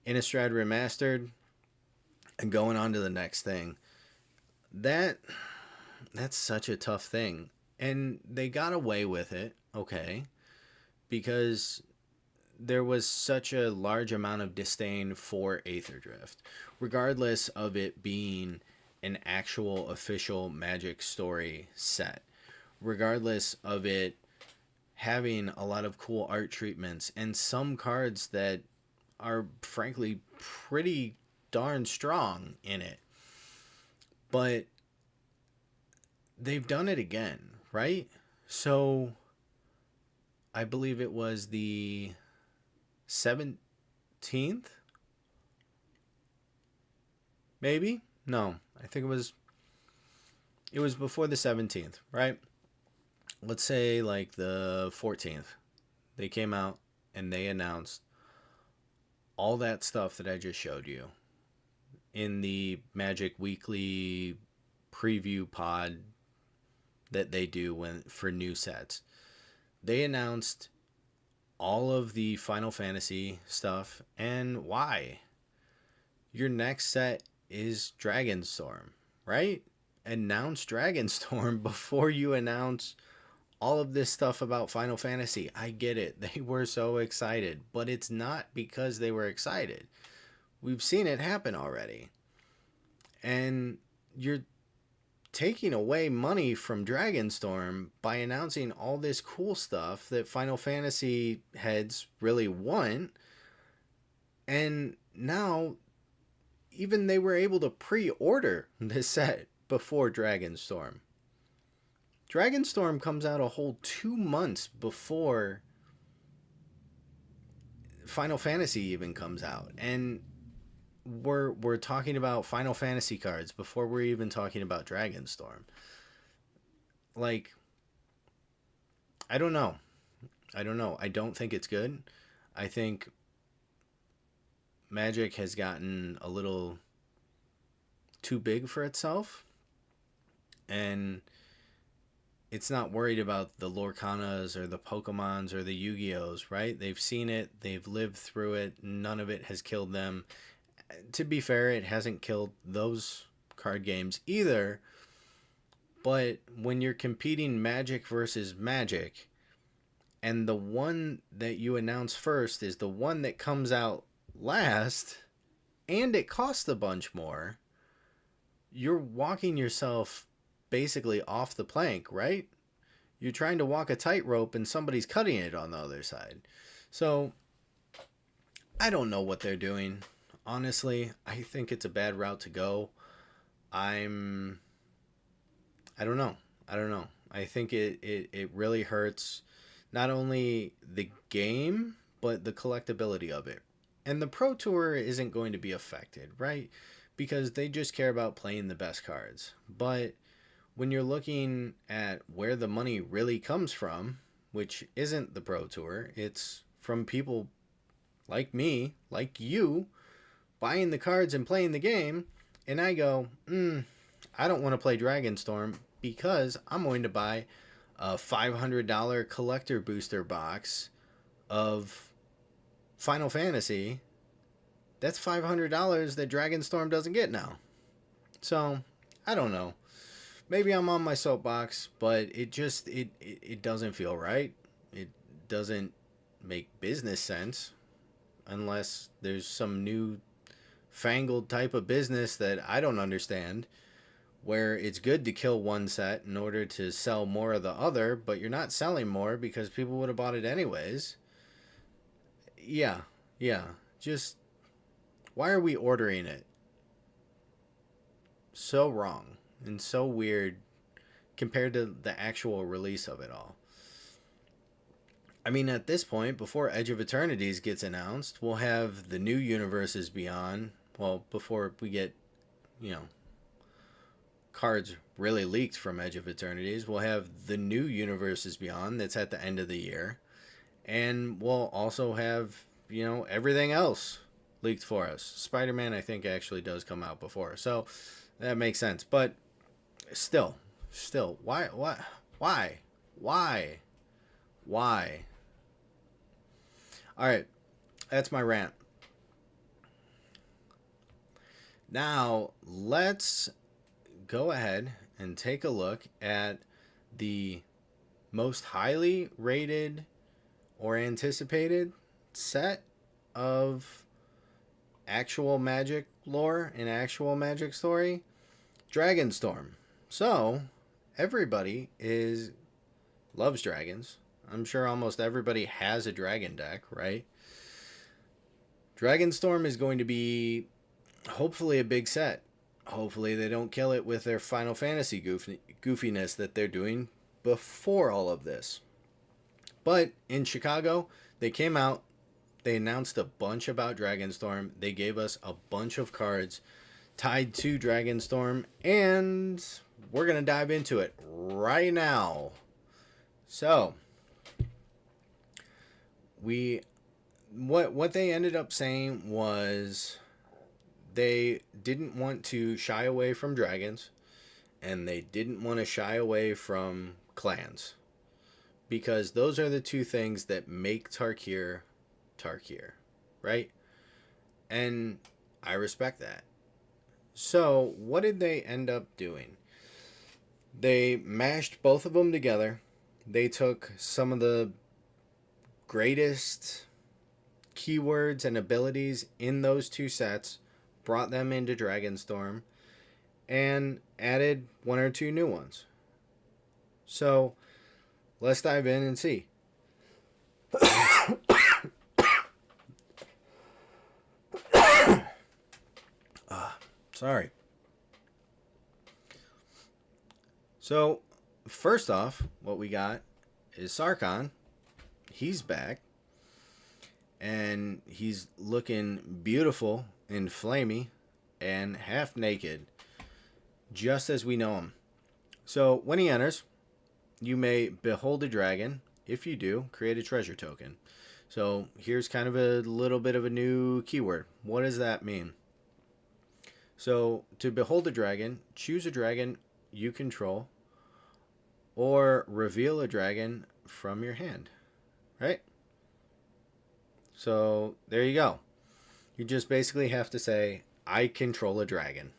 Innistrad Remastered and going on to the next thing. That's such a tough thing. And they got away with it, okay, because there was such a large amount of disdain for Aether Drift, regardless of it being an actual official Magic story set, regardless of it having a lot of cool art treatments and some cards that are frankly pretty darn strong in it. But they've done it again, right? So I believe it was the 17th? Maybe? No, I think it was before the 17th, right? Let's say like the 14th. They came out and they announced all that stuff that I just showed you in the Magic Weekly preview pod that they do for new sets. They announced all of the Final Fantasy stuff and why. Your next set is Dragonstorm, right? Announce Dragonstorm before you announce all of this stuff about Final Fantasy. I get it. They were so excited, but it's not because they were excited. We've seen it happen already. And you're taking away money from Dragonstorm by announcing all this cool stuff that Final Fantasy heads really want. And now, even they were able to pre-order this set before Dragonstorm. Dragonstorm comes out a whole 2 months before Final Fantasy even comes out. And we're talking about Final Fantasy cards before we're even talking about Dragonstorm. Like, I don't know. I don't know. I don't think it's good. I think Magic has gotten a little too big for itself, and it's not worried about the Lorcanas or the Pokemons or the Yu-Gi-Ohs, right? They've seen it, they've lived through it, none of it has killed them. To be fair, it hasn't killed those card games either, but when you're competing Magic versus Magic, and the one that you announce first is the one that comes out last, and it costs a bunch more, you're walking yourself basically off the plank, right? You're trying to walk a tightrope and somebody's cutting it on the other side. So I don't know what they're doing. Honestly, I think it's a bad route to go. I'm I don't know. I don't know. I think it really hurts not only the game, but the collectability of it. And the Pro Tour isn't going to be affected, right? Because they just care about playing the best cards. But when you're looking at where the money really comes from, which isn't the Pro Tour, it's from people like me, like you, buying the cards and playing the game, and I go, I don't want to play Dragonstorm because I'm going to buy a $500 collector booster box of Final Fantasy. That's $500 that Dragonstorm doesn't get now. So, I don't know. Maybe I'm on my soapbox, but it doesn't feel right. It doesn't make business sense unless there's some new fangled type of business that I don't understand, where it's good to kill one set in order to sell more of the other, but you're not selling more because people would have bought it anyways. Yeah, yeah. Just why are we ordering it? So wrong and so weird compared to the actual release of it all. I mean, at this point, before Edge of Eternities gets announced, we'll have the new universes beyond. Well, before we get, you know, cards really leaked from Edge of Eternities, we'll have the new universes beyond that's at the end of the year. And we'll also have, you know, everything else leaked for us. Spider-Man, I think, actually does come out before. So that makes sense. But still, why? All right, that's my rant. Now, let's go ahead and take a look at the most highly rated or anticipated set of actual Magic lore and actual Magic story, Dragonstorm. So, everybody loves dragons. I'm sure almost everybody has a dragon deck, right? Dragonstorm is going to be hopefully a big set. Hopefully they don't kill it with their Final Fantasy goofiness that they're doing before all of this. But in Chicago, they came out, they announced a bunch about Dragonstorm. They gave us a bunch of cards tied to Dragonstorm, and we're going to dive into it right now. So, what they ended up saying was they didn't want to shy away from dragons, and they didn't want to shy away from clans, because those are the two things that make Tarkir, right? And I respect that. So what did they end up doing? They mashed both of them together. They took some of the greatest keywords and abilities in those two sets, brought them into Dragonstorm, and added one or two new ones. So let's dive in and see. Sorry. So first off, what we got is Sarkhan. He's back, and he's looking beautiful and flamey and half naked, just as we know him. So when he enters, you may behold a dragon. If you do, create a treasure token. So here's kind of a little bit of a new keyword. What does that mean? So to behold a dragon, choose a dragon you control or reveal a dragon from your hand, right? So there you go. You just basically have to say, I control a dragon.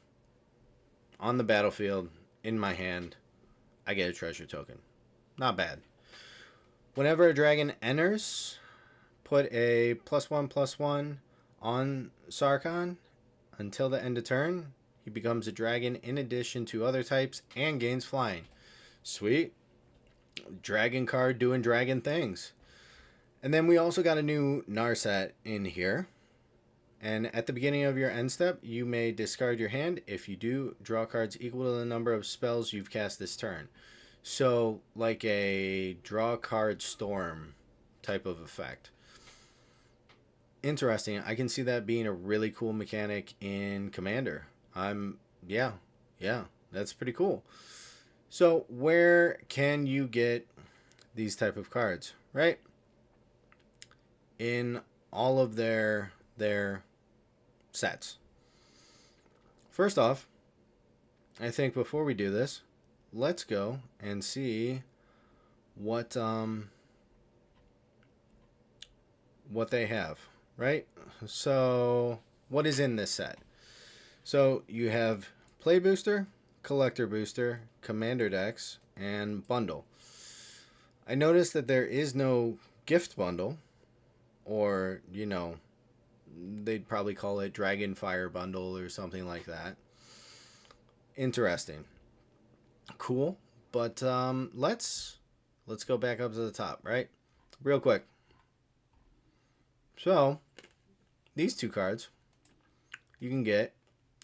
On the battlefield, in my hand, I get a treasure token. Not bad. Whenever a dragon enters, put a +1/+1 on Sarkhan until the end of turn. He becomes a dragon in addition to other types and gains flying. Sweet. Dragon card doing dragon things. And then we also got a new Narset in here. And at the beginning of your end step, you may discard your hand. If you do, draw cards equal to the number of spells you've cast this turn. So, like a draw card storm type of effect. Interesting. I can see that being a really cool mechanic in Commander. Yeah, that's pretty cool. So, where can you get these type of cards, right? In all of their sets. First off, I think before we do this, let's go and see what they have, right? So, what is in this set? So, you have Play Booster, Collector Booster, Commander Decks, and Bundle. I noticed that there is no gift bundle, or, they'd probably call it Dragonfire Bundle or something like that. Interesting. Cool. But let's go back up to the top, right? Real quick. So, these two cards you can get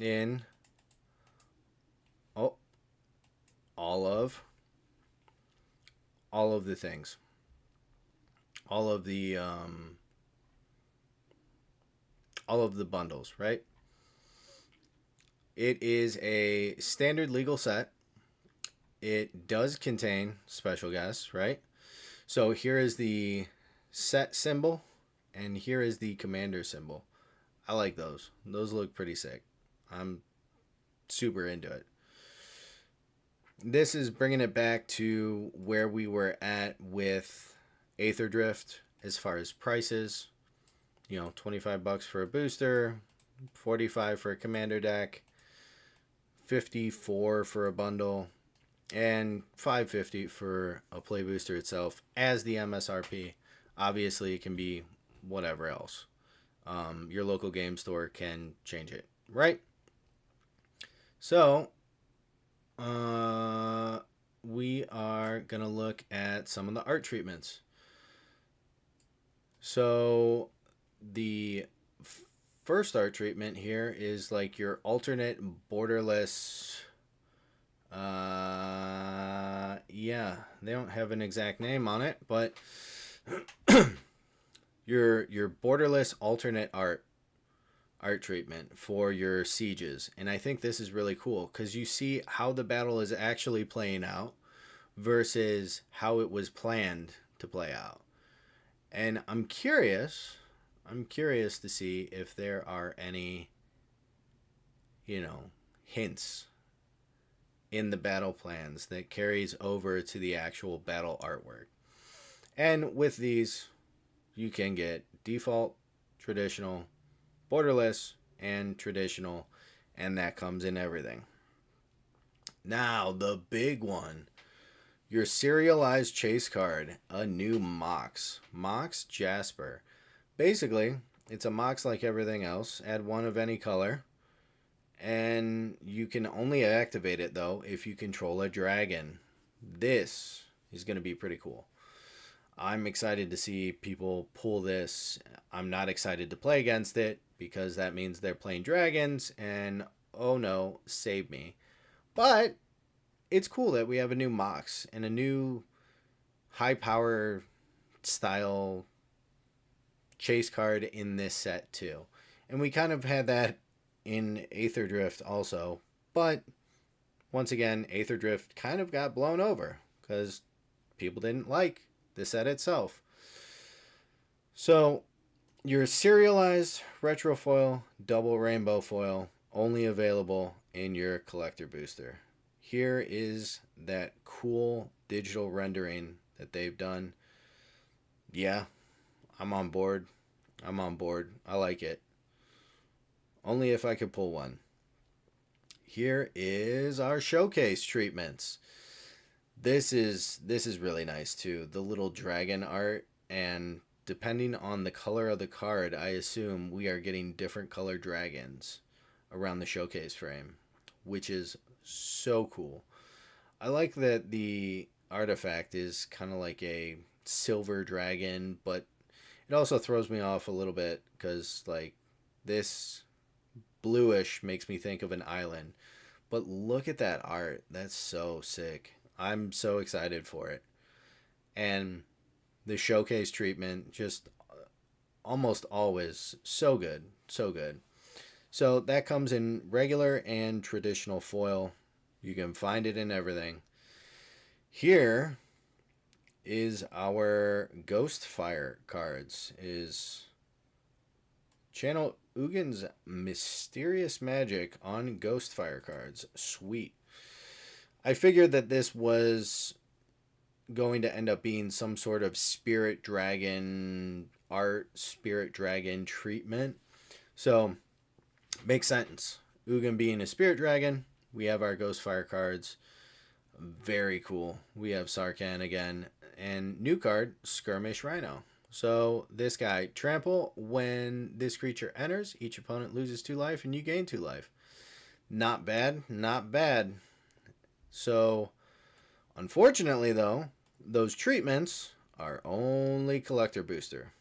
in all of the things. All of the bundles, right? It is a standard legal set. It does contain special guests, right? So here is the set symbol, and here is the commander symbol. I like those. Those look pretty sick. I'm super into it. This is bringing it back to where we were at with Aether Drift as far as prices. $25 for a booster, $45 for a commander deck, $54 for a bundle, and $5.50 for a play booster itself as the MSRP. Obviously, it can be whatever else. Your local game store can change it, right? So, we are going to look at some of the art treatments. So, the first art treatment here is like your alternate borderless. They don't have an exact name on it, but your borderless alternate art treatment for your sieges. And I think this is really cool because you see how the battle is actually playing out versus how it was planned to play out. And I'm curious to see if there are any, hints in the battle plans that carries over to the actual battle artwork. And with these, you can get default, traditional, borderless, and traditional, and that comes in everything. Now, the big one. Your serialized chase card, a new Mox Jasper. Basically, it's a Mox like everything else. Add one of any color. And you can only activate it, though, if you control a dragon. This is going to be pretty cool. I'm excited to see people pull this. I'm not excited to play against it because that means they're playing dragons. And, oh no, save me. But it's cool that we have a new Mox and a new high power style chase card in this set too. And we kind of had that in Aether Drift also, but once again, Aether Drift kind of got blown over because people didn't like the set itself. So, your serialized retro foil, double rainbow foil, only available in your collector booster. Here is that cool digital rendering that they've done. Yeah, I'm on board. I'm on board. I like it. Only if I could pull one. Here is our showcase treatments. This is really nice too. The little dragon art, and depending on the color of the card, I assume we are getting different color dragons around the showcase frame, which is so cool. I like that the artifact is kind of like a silver dragon, but it also throws me off a little bit because like this bluish makes me think of an island. But look at that art. That's so sick. I'm so excited for it. And the showcase treatment just almost always so good. So good. So that comes in regular and traditional foil. You can find it in everything. Here is our Ghost Fire cards. Is channel Ugin's Mysterious Magic on Ghost Fire cards. Sweet. I figured that this was going to end up being some sort of spirit dragon art, spirit dragon treatment. So, makes sense. Ugin being a spirit dragon, we have our Ghost Fire cards. Very cool. We have Sarkhan again. And new card, Skirmish Rhino. So this guy, trample. When this creature enters, each opponent loses 2 life and you gain 2 life. Not bad, not bad. So, unfortunately though, those treatments are only collector booster.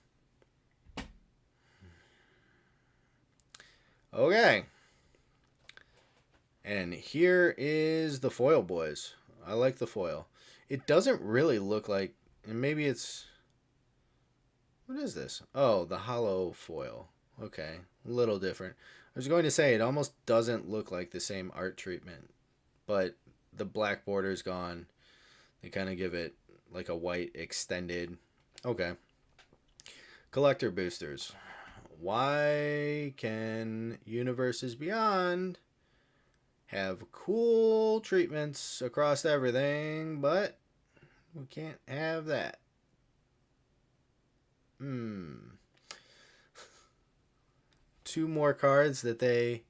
Okay. And here is the foil, boys. I like the foil. It doesn't really look like, and maybe it's, what is this? Oh, the hollow foil. Okay, a little different. I was going to say it almost doesn't look like the same art treatment, but the black border is gone. They kind of give it like a white extended. Okay. Collector boosters. Why can Universes Beyond have cool treatments across everything, but we can't have that? 2 more cards that they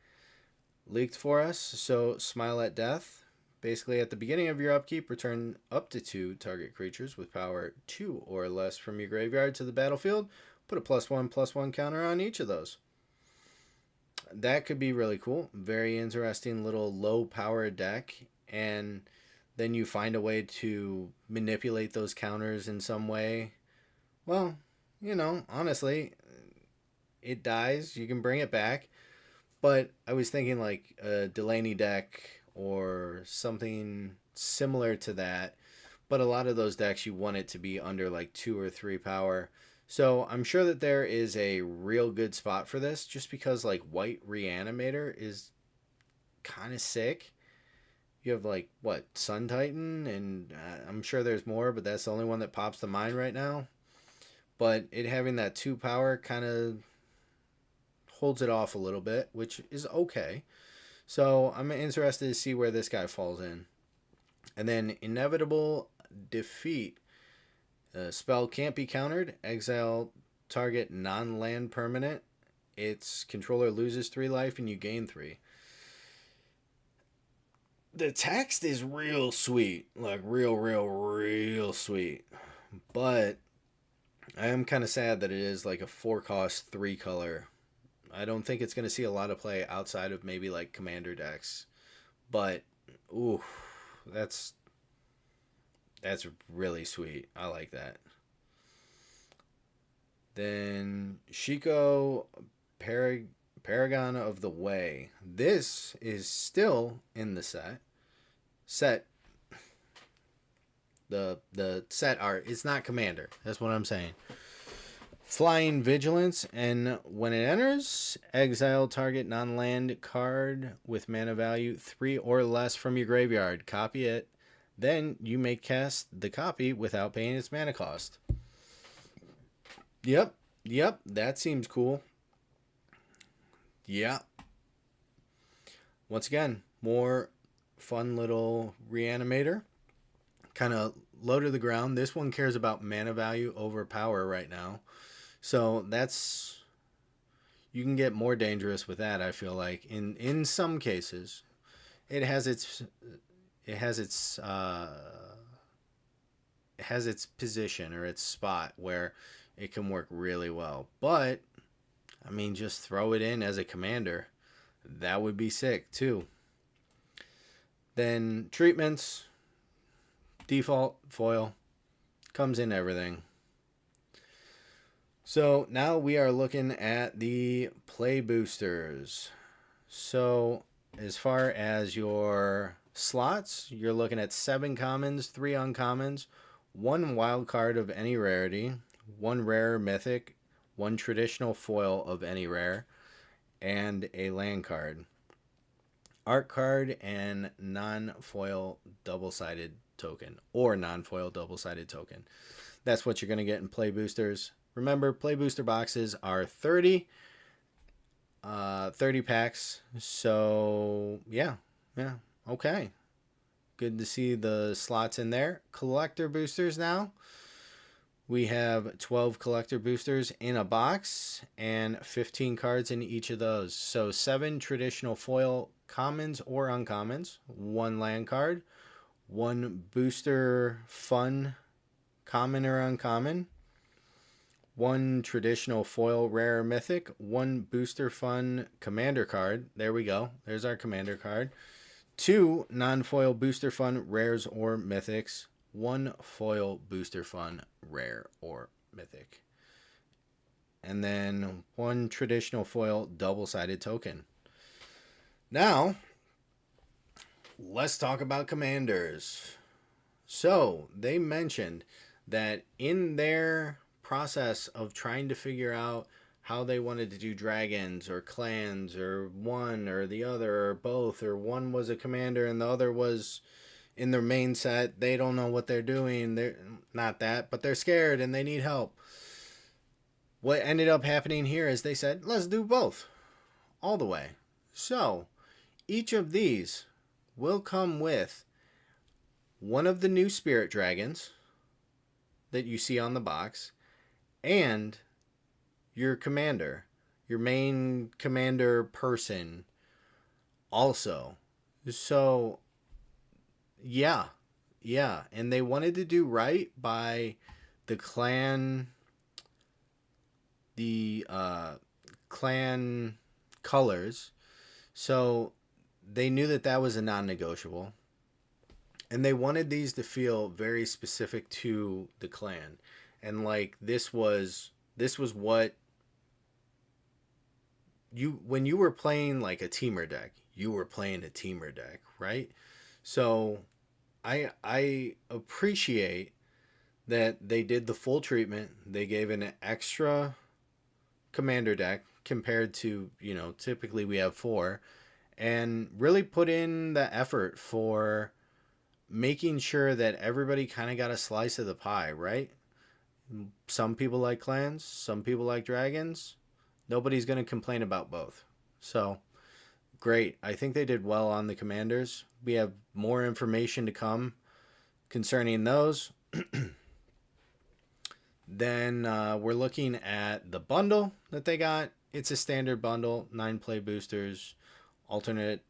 leaked for us. So, Smile at Death. Basically, at the beginning of your upkeep, return up to 2 target creatures with power 2 or less from your graveyard to the battlefield. Put a +1/+1 counter on each of those. That could be really cool. Very interesting little low power deck. And then you find a way to manipulate those counters in some way. Well, you know, honestly, it dies. You can bring it back. But I was thinking like a Delaney deck or something similar to that. But a lot of those decks, you want it to be under like 2 or 3 power. So I'm sure that there is a real good spot for this, just because like White Reanimator is kind of sick. You have like what, Sun Titan, and I'm sure there's more, but that's the only one that pops to mind right now. But it having that 2 power kind of holds it off a little bit, which is okay. So I'm interested to see where this guy falls in. And then Inevitable Defeat. Spell can't be countered. Exile target non-land permanent. Its controller loses 3 life and you gain 3. The text is real sweet. Like real sweet. But I am kind of sad that it is like a 4-cost 3 color. I don't think it's going to see a lot of play outside of maybe like commander decks. But ooh, that's really sweet. I like that. Then Shiko Paragon of the Way. This is still in the set. The set art. It's not commander. That's what I'm saying. Flying Vigilance, and when it enters, exile target non-land card with mana value 3 or less from your graveyard. Copy it. then you may cast the copy without paying its mana cost. Yep, that seems cool. Yeah. Once again, more fun little reanimator. Kind of low to the ground. This one cares about mana value over power right now. So that's, you can get more dangerous with that, I feel like. In some cases, it has its position or its spot where it can work really well. But I mean, just throw it in as a commander. That would be sick too. Then treatments, default foil, comes in everything. So now we are looking at the play boosters. So as far as your slots, you're looking at 7 commons, 3 uncommons, 1 wild card of any rarity, 1 rare mythic, 1 traditional foil of any rare, and a land card. Art card and non-foil double-sided token, or non-foil double-sided token. That's what you're going to get in play boosters. Remember, play booster boxes are 30 packs. So yeah, okay. Good to see the slots in there. Collector boosters now. We have 12 collector boosters in a box and 15 cards in each of those. So 7 traditional foil commons or uncommons, 1 land card, 1 booster fun common or uncommon, 1 traditional foil rare mythic, 1 booster fun commander card. There we go. There's our commander card. 2 non-foil booster fun rares or mythics, 1 foil booster fun rare or mythic, and then 1 traditional foil double-sided token. Now, let's talk about commanders. So, they mentioned that in their process of trying to figure out how they wanted to do dragons or clans or one or the other or both, or one was a commander and the other was in their main set, they don't know what they're doing. They're not that, but they're scared and they need help. What ended up happening here is they said, let's do both all the way. So each of these will come with one of the new spirit dragons that you see on the box and your commander, your main commander person also. So yeah, and they wanted to do right by the clan colors. So they knew that that was a non-negotiable, and they wanted these to feel very specific to the clan. And like this was what you, when you were playing like a teamer deck, you were playing a teamer deck, right? So I appreciate that they did the full treatment. They gave an extra commander deck compared to, typically we have 4, and really put in the effort for making sure that everybody kind of got a slice of the pie, right? Some people like clans, some people like dragons. Nobody's going to complain about both. So great. I think they did well on the commanders. We have more information to come concerning those. Then we're looking at the bundle that they got. It's a standard bundle, 9 play boosters, alternate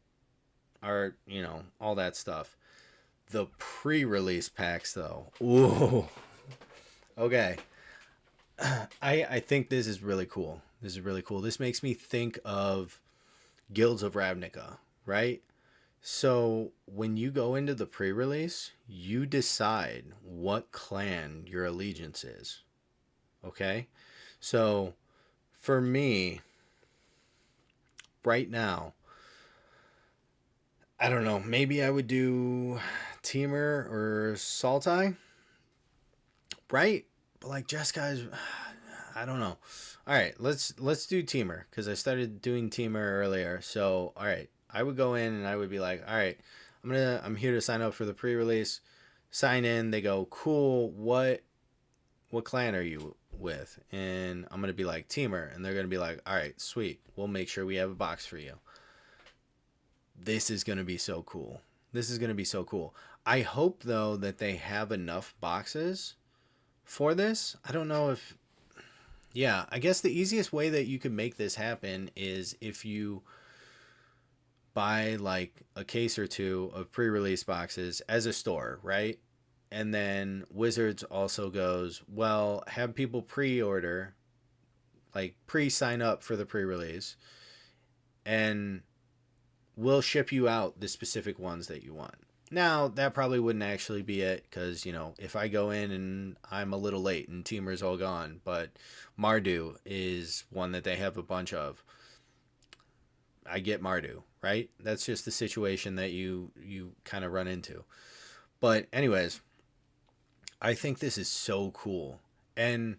art, all that stuff. The pre-release packs, though. Ooh. Okay. I think this is really cool. This makes me think of Guilds of Ravnica, right? So when you go into the pre-release, you decide what clan your allegiance is. Okay? So for me, right now, I don't know, maybe I would do Teamer or Saltai, right? But like Jessica's, I don't know. All right, let's do Teamer, because I started doing Teamer earlier. So all right, I would go in and I would be like, all right, I'm here to sign up for the pre-release. sign in. They go, cool. What clan are you with? And I'm gonna be like, Teamer, and they're gonna be like, all right, sweet. We'll make sure we have a box for you. This is gonna be so cool. This is gonna be so cool. I hope though that they have enough boxes for this. I don't know if. Yeah, I guess the easiest way that you could make this happen is if you buy like a case or two of pre-release boxes as a store, right? And then Wizards also goes, well, have people pre-order, like pre-sign up for the pre-release, and we'll ship you out the specific ones that you want. Now, that probably wouldn't actually be it because, you know, if I go in and I'm a little late and Teamer's all gone, but Mardu is one that they have a bunch of, I get Mardu, right? That's just the situation that you kind of run into. But anyways, I think this is so cool. And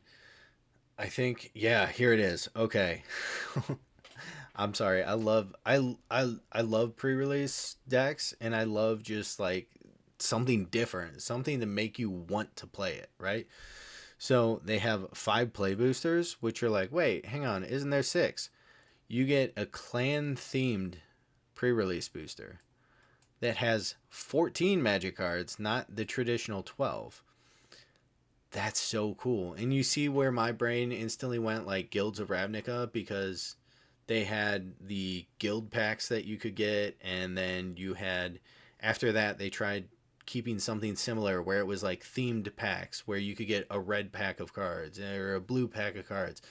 I think, yeah, here it is. Okay. I'm sorry. I love pre-release decks, and I love just like something different, something to make you want to play it, right? So they have 5 play boosters, which are like, wait, hang on, isn't there 6? You get a clan themed pre-release booster that has 14 magic cards, not the traditional 12. That's so cool. And you see where my brain instantly went like Guilds of Ravnica, because they had the guild packs that you could get, and then you had, after that they tried keeping something similar where it was like themed packs where you could get a red pack of cards or a blue pack of cards.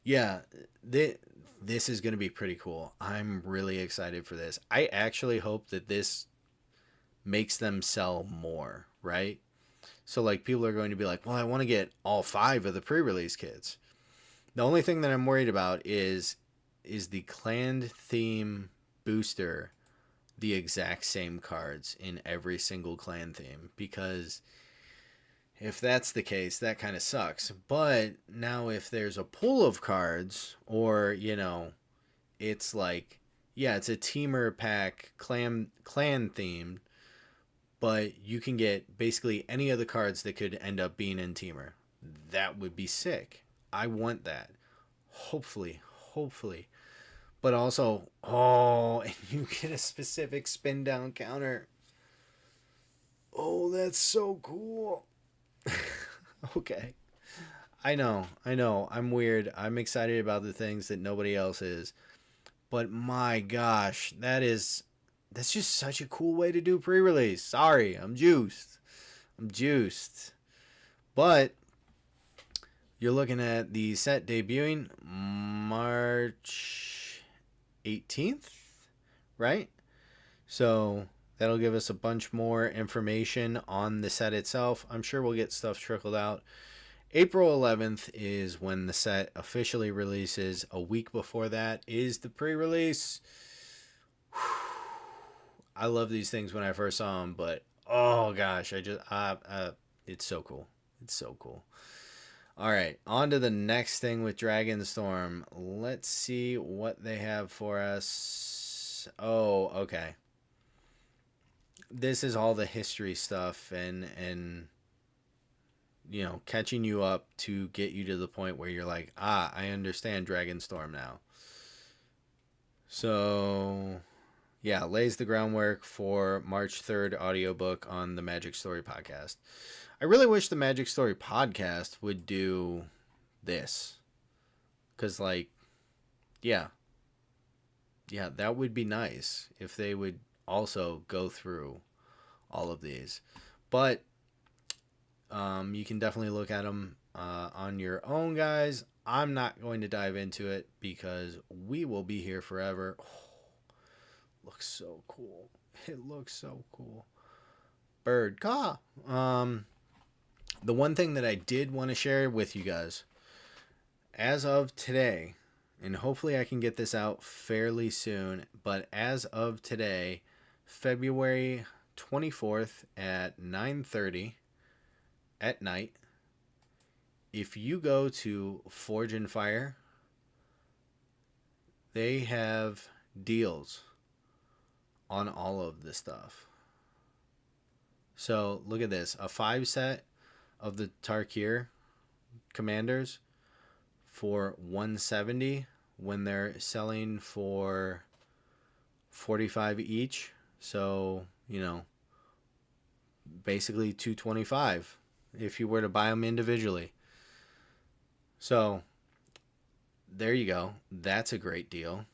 Yeah, this is going to be pretty cool. I'm really excited for this. I actually hope that this makes them sell more, right? So like people are going to be like, well, I want to get all 5 of the pre-release kits. The only thing that I'm worried about is the clan theme booster the exact same cards in every single clan theme? Because if that's the case, that kind of sucks. But now if there's a pool of cards, or, you know, it's like, yeah, it's a teamer pack clan themed, but you can get basically any of the cards that could end up being in teamer. That would be sick. I want that. Hopefully. But also, oh, and you get a specific spin down counter. Oh, that's so cool. Okay. I know. I'm weird. I'm excited about the things that nobody else is. But my gosh, that's just such a cool way to do pre-release. Sorry, I'm juiced. But you're looking at the set debuting March 18th, right? So that'll give us a bunch more information on the set itself. I'm sure we'll get stuff trickled out. April 11th is when the set officially releases. A week before that is the pre-release. I love these things when I first saw them, but oh gosh, it's so cool. It's so cool. All right, on to the next thing with Dragonstorm. Let's see what they have for us. Oh, okay. This is all the history stuff and you know, catching you up to get you to the point where you're like, I understand Dragonstorm now. So, yeah, lays the groundwork for March 3rd audiobook on the Magic Story podcast. I really wish the Magic Story podcast would do this. Because, like, yeah, that would be nice if they would also go through all of these. But you can definitely look at them on your own, guys. I'm not going to dive into it because we will be here forever. Oh, looks so cool. It looks so cool. Bird caw. The one thing that I did want to share with you guys, as of today, and hopefully I can get this out fairly soon, but as of today, February 24th at 9:30 at night, if you go to Forge and Fire, they have deals on all of the stuff. So look at this, a 5 set of the Tarkir commanders for 170 when they're selling for 45 each. So, you know, basically 225 if you were to buy them individually. So, there you go. That's a great deal.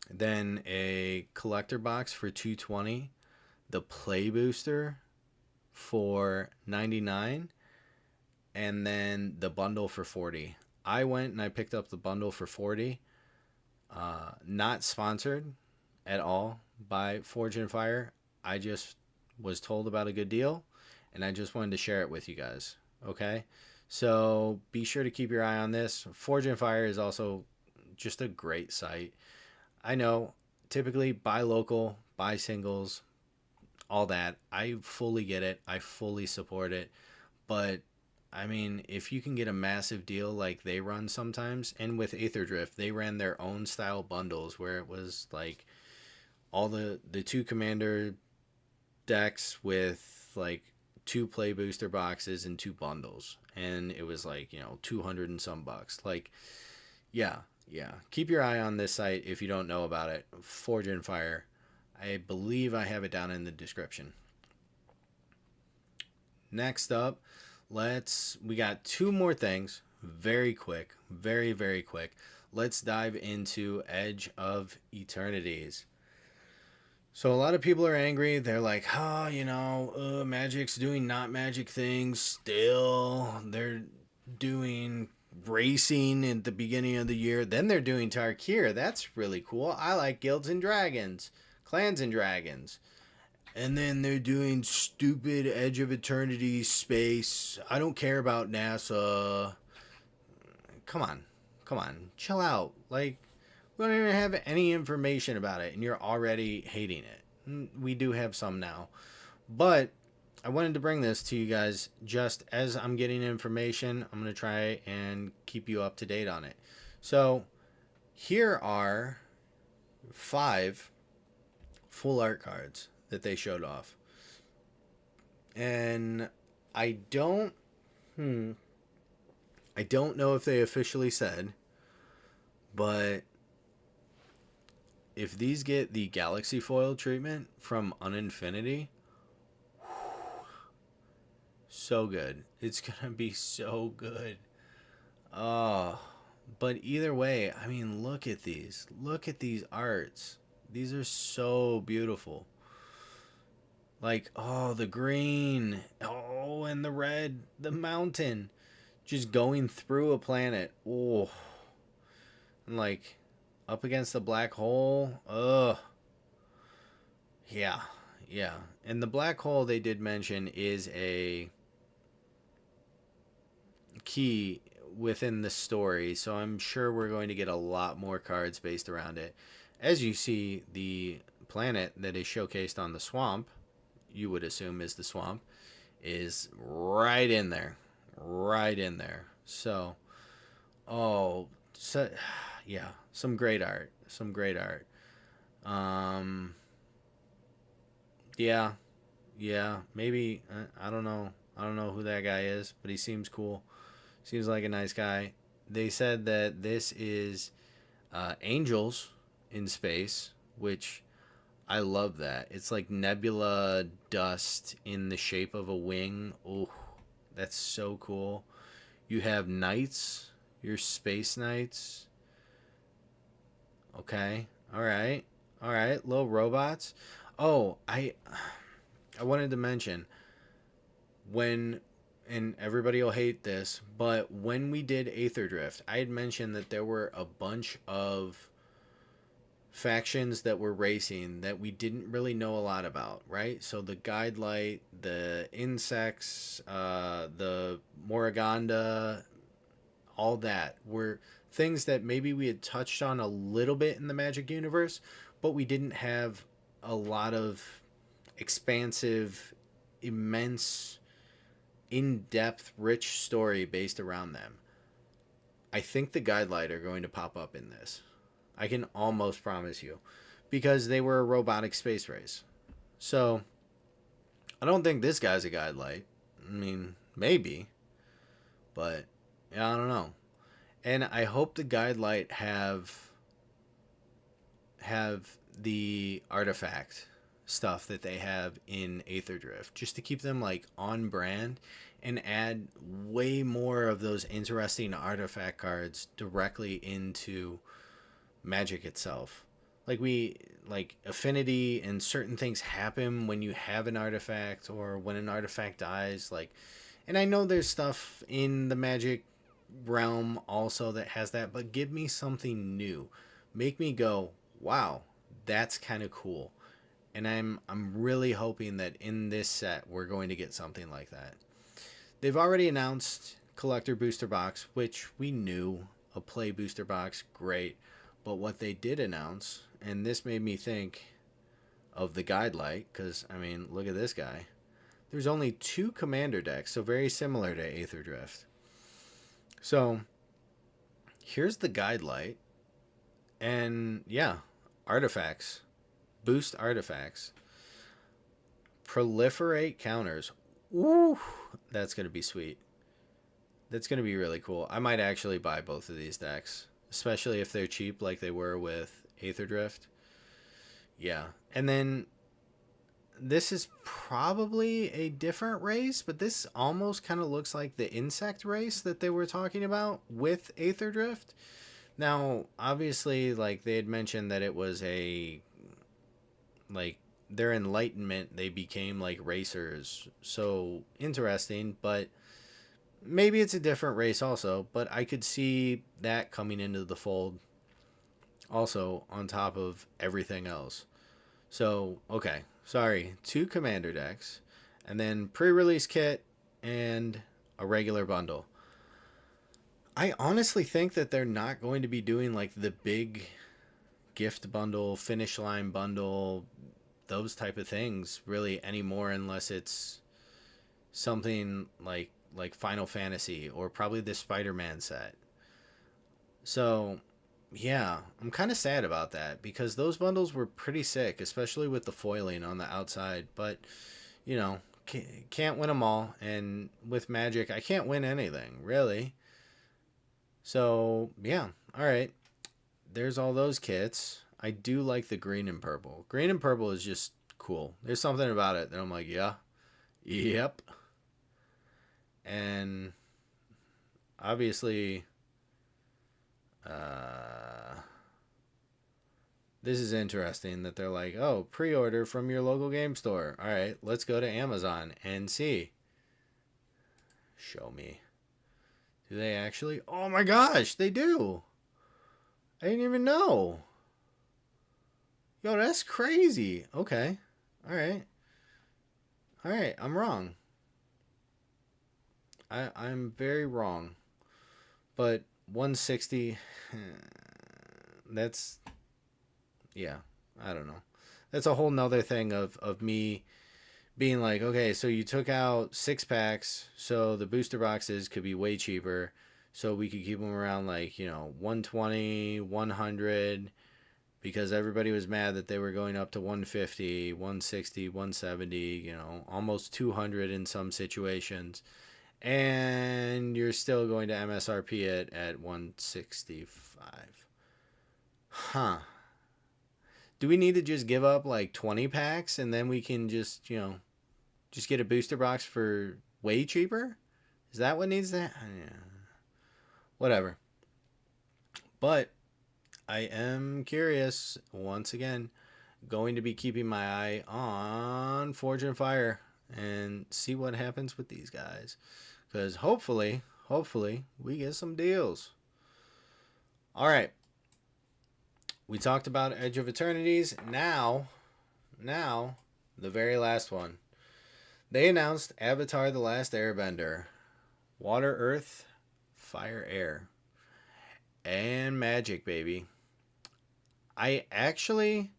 Then a collector box for 220, the play booster for 99, and then the bundle for 40. I went and I picked up the bundle for 40. Not sponsored at all by Forge and Fire. I just was told about a good deal and I just wanted to share it with you guys. Okay? So be sure to keep your eye on this. Forge and Fire is also just a great site. I know, typically buy local, buy singles, all that. I fully get it. I fully support it. But I mean, if you can get a massive deal like they run sometimes, and with Aetherdrift, they ran their own style bundles where it was like all the two commander decks with like two play booster boxes and two bundles, and it was like, you know, 200 and some bucks. Like, yeah, yeah. Keep your eye on this site if you don't know about it. Forge and Fire. I believe I have it down in the description. Next up, we got two more things, very quick, very, very quick. Let's dive into Edge of Eternities. So a lot of people are angry. They're like, oh, you know, Magic's doing not Magic things still. They're doing racing at the beginning of the year. Then they're doing Tarkir. That's really cool. I like Guilds and Dragons, Clans and Dragons. And then they're doing stupid Edge of Eternity space. I don't care about NASA. Come on. Come on. Chill out. Like, we don't even have any information about it, and you're already hating it. We do have some now. But I wanted to bring this to you guys just as I'm getting information. I'm going to try and keep you up to date on it. So, here are 5 full art cards that they showed off. And I don't know if they officially said, but if these get the Galaxy Foil treatment from Uninfinity, so good. It's gonna be so good. Oh, but either way, I mean, look at these. Look at these arts. These are so beautiful. Like, oh, the green. Oh, and the red. The mountain. Just going through a planet. Oh. And like, up against the black hole. Ugh. Yeah. Yeah. And the black hole they did mention is a key within the story. So I'm sure we're going to get a lot more cards based around it. As you see, the planet that is showcased on the swamp, you would assume is the swamp, is right in there. Right in there. So, yeah, some great art. Some great art. Yeah, maybe, I don't know. I don't know who that guy is, but he seems cool. Seems like a nice guy. They said that this is angels in space, which I love that. It's like nebula dust in the shape of a wing. Oh, that's so cool. You have knights, your space knights. Okay. All right. All right, little robots. Oh, I wanted to mention when, and everybody will hate this, but when we did Aetherdrift, I had mentioned that there were a bunch of factions that were racing that we didn't really know a lot about, right? So the Guidelight, the Insects, the Moraganda, all that were things that maybe we had touched on a little bit in the Magic universe, but we didn't have a lot of expansive, immense, in-depth, rich story based around them. I think the Guidelight are going to pop up in this. I can almost promise you, because they were a robotic space race. So I don't think this guy's a guide light. I mean, maybe, but yeah, I don't know. And I hope the guide light have the artifact stuff that they have in Aether Drift, just to keep them like on brand and add way more of those interesting artifact cards directly into Magic itself. Like affinity and certain things happen when you have an artifact or when an artifact dies, like, and I know there's stuff in the Magic realm also that has that, but give me something new. Make me go, "Wow, that's kind of cool." And I'm really hoping that in this set we're going to get something like that. They've already announced collector booster box, which we knew, a play booster box, great. But what they did announce, and this made me think of the guide light, because I mean, look at this guy. There's only 2 commander decks, so very similar to Aether Drift. So here's the guide light, and yeah, artifacts, boost artifacts, proliferate counters. Ooh, that's gonna be sweet. That's gonna be really cool. I might actually buy both of these decks, especially if they're cheap like they were with Aether Drift. Yeah, and then this is probably a different race, but this almost kind of looks like the insect race that they were talking about with Aether Drift. Now, obviously, like they had mentioned that it was a, like, their enlightenment, they became like racers. So interesting, but maybe it's a different race also, but I could see that coming into the fold also on top of everything else. So, okay, sorry, 2 commander decks, and then pre-release kit and a regular bundle. I honestly think that they're not going to be doing like the big gift bundle, finish line bundle, those type of things really anymore, unless it's something like Final Fantasy or probably the Spider-Man set. So, yeah, I'm kind of sad about that because those bundles were pretty sick, especially with the foiling on the outside. But, you know, can't win them all. And with Magic, I can't win anything, really. So, yeah, all right. There's all those kits. I do like the green and purple. Green and purple is just cool. There's something about it that I'm like, yeah, yep. And obviously, this is interesting that they're like, oh, pre-order from your local game store. All right, let's go to Amazon and see. Show me. Do they actually? Oh my gosh, they do. I didn't even know. Yo, that's crazy. Okay. All right. All right, I'm wrong. I'm very wrong. But 160, that's, yeah, I don't know. That's a whole nother thing of me being like, okay, so you took out 6 packs, so the booster boxes could be way cheaper, so we could keep them around like, 120, 100, because everybody was mad that they were going up to 150, 160, 170, almost 200 in some situations. And you're still going to MSRP it at 165. Huh. Do we need to just give up like 20 packs and then we can just, just get a booster box for way cheaper? Is that what needs that? Yeah. Whatever. But I am curious, once again, going to be keeping my eye on Forge and Fire and see what happens with these guys. Because hopefully, we get some deals. All right. We talked about Edge of Eternities. Now, the very last one. They announced Avatar: The Last Airbender. Water, Earth, Fire, Air. And magic, baby. I actually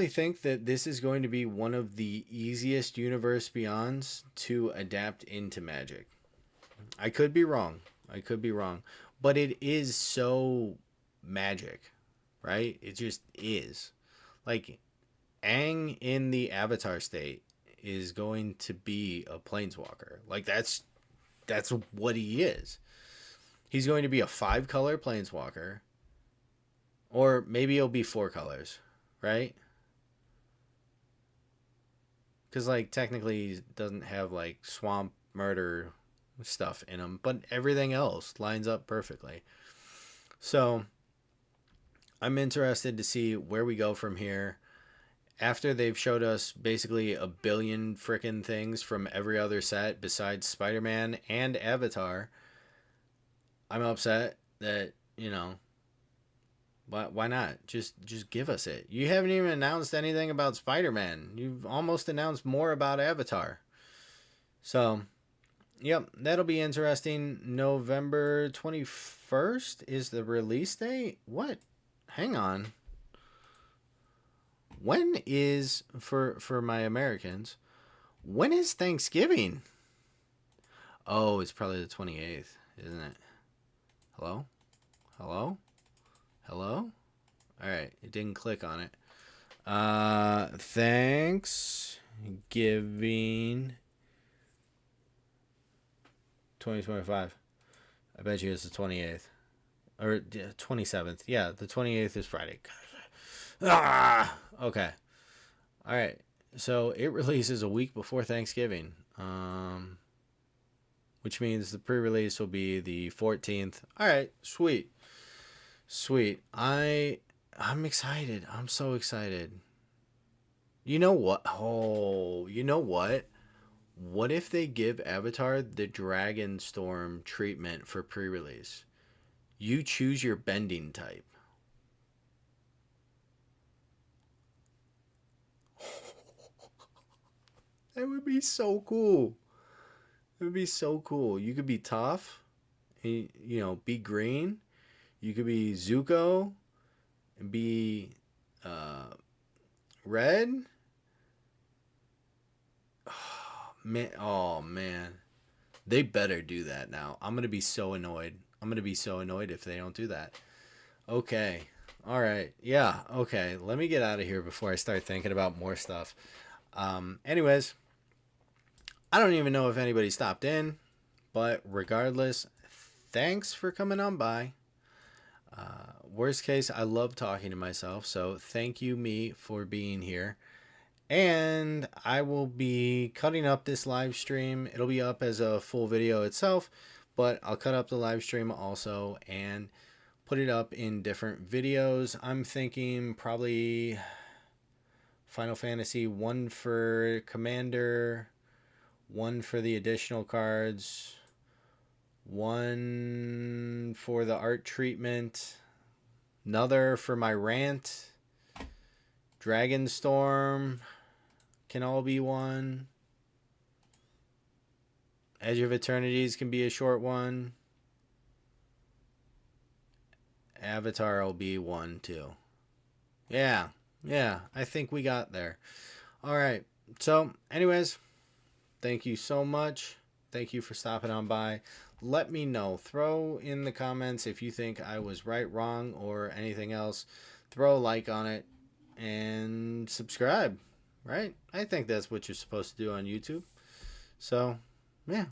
think that this is going to be one of the easiest Universe Beyonds to adapt into Magic. I could be wrong. But it is so Magic, right? It just is. Like, Aang in the Avatar state is going to be a planeswalker. Like that's what he is. He's going to be a 5-color planeswalker, or maybe it'll be 4 colors, right? Because like technically he doesn't have like swamp murder stuff in him, but everything else lines up perfectly. So I'm interested to see where we go from here. After they've showed us basically a billion frickin' things from every other set besides Spider-Man and Avatar, I'm upset that, you know, why not? Just give us it. You haven't even announced anything about Spider-Man. You've almost announced more about Avatar. So, yep, that'll be interesting. November 21st is the release date? What? Hang on. When is for my Americans? When is Thanksgiving? Oh, it's probably the 28th, isn't it? Hello? Hello? Hello? All right, it didn't click on it. Thanksgiving 2025. I bet you it's the 28th or 27th. Yeah, the 28th is Friday. Okay. All right. So it releases a week before Thanksgiving, which means the pre-release will be the 14th. All right, sweet. I'm excited. I'm so excited. You know what? Oh, you know what? What if they give Avatar the Dragonstorm treatment for pre-release? You choose your bending type. That would be so cool. It would be so cool. You could be tough, and, you know, be green. You could be Zuko and be red. Oh man, they better do that now. I'm gonna be so annoyed. I'm gonna be so annoyed if they don't do that. Okay. All right. Yeah. Okay. Let me get out of here before I start thinking about more stuff. Anyways, I don't even know if anybody stopped in, but regardless, thanks for coming on by. Worst case, I love talking to myself, so thank you, me, for being here. And I will be cutting up this live stream. It'll be up as a full video itself, but I'll cut up the live stream also and put it up in different videos. I'm thinking probably Final Fantasy 1 for Commander, 1 for the additional cards, 1 for the art treatment, another for my rant. Dragonstorm can all be 1. Edge of Eternities can be a short one. Avatar will be 1 too. Yeah, I think we got there. All right. So, anyways, thank you so much. Thank you for stopping on by. Let me know. Throw in the comments if you think I was right, wrong, or anything else. Throw a like on it and subscribe, right? I think that's what you're supposed to do on YouTube. So, yeah,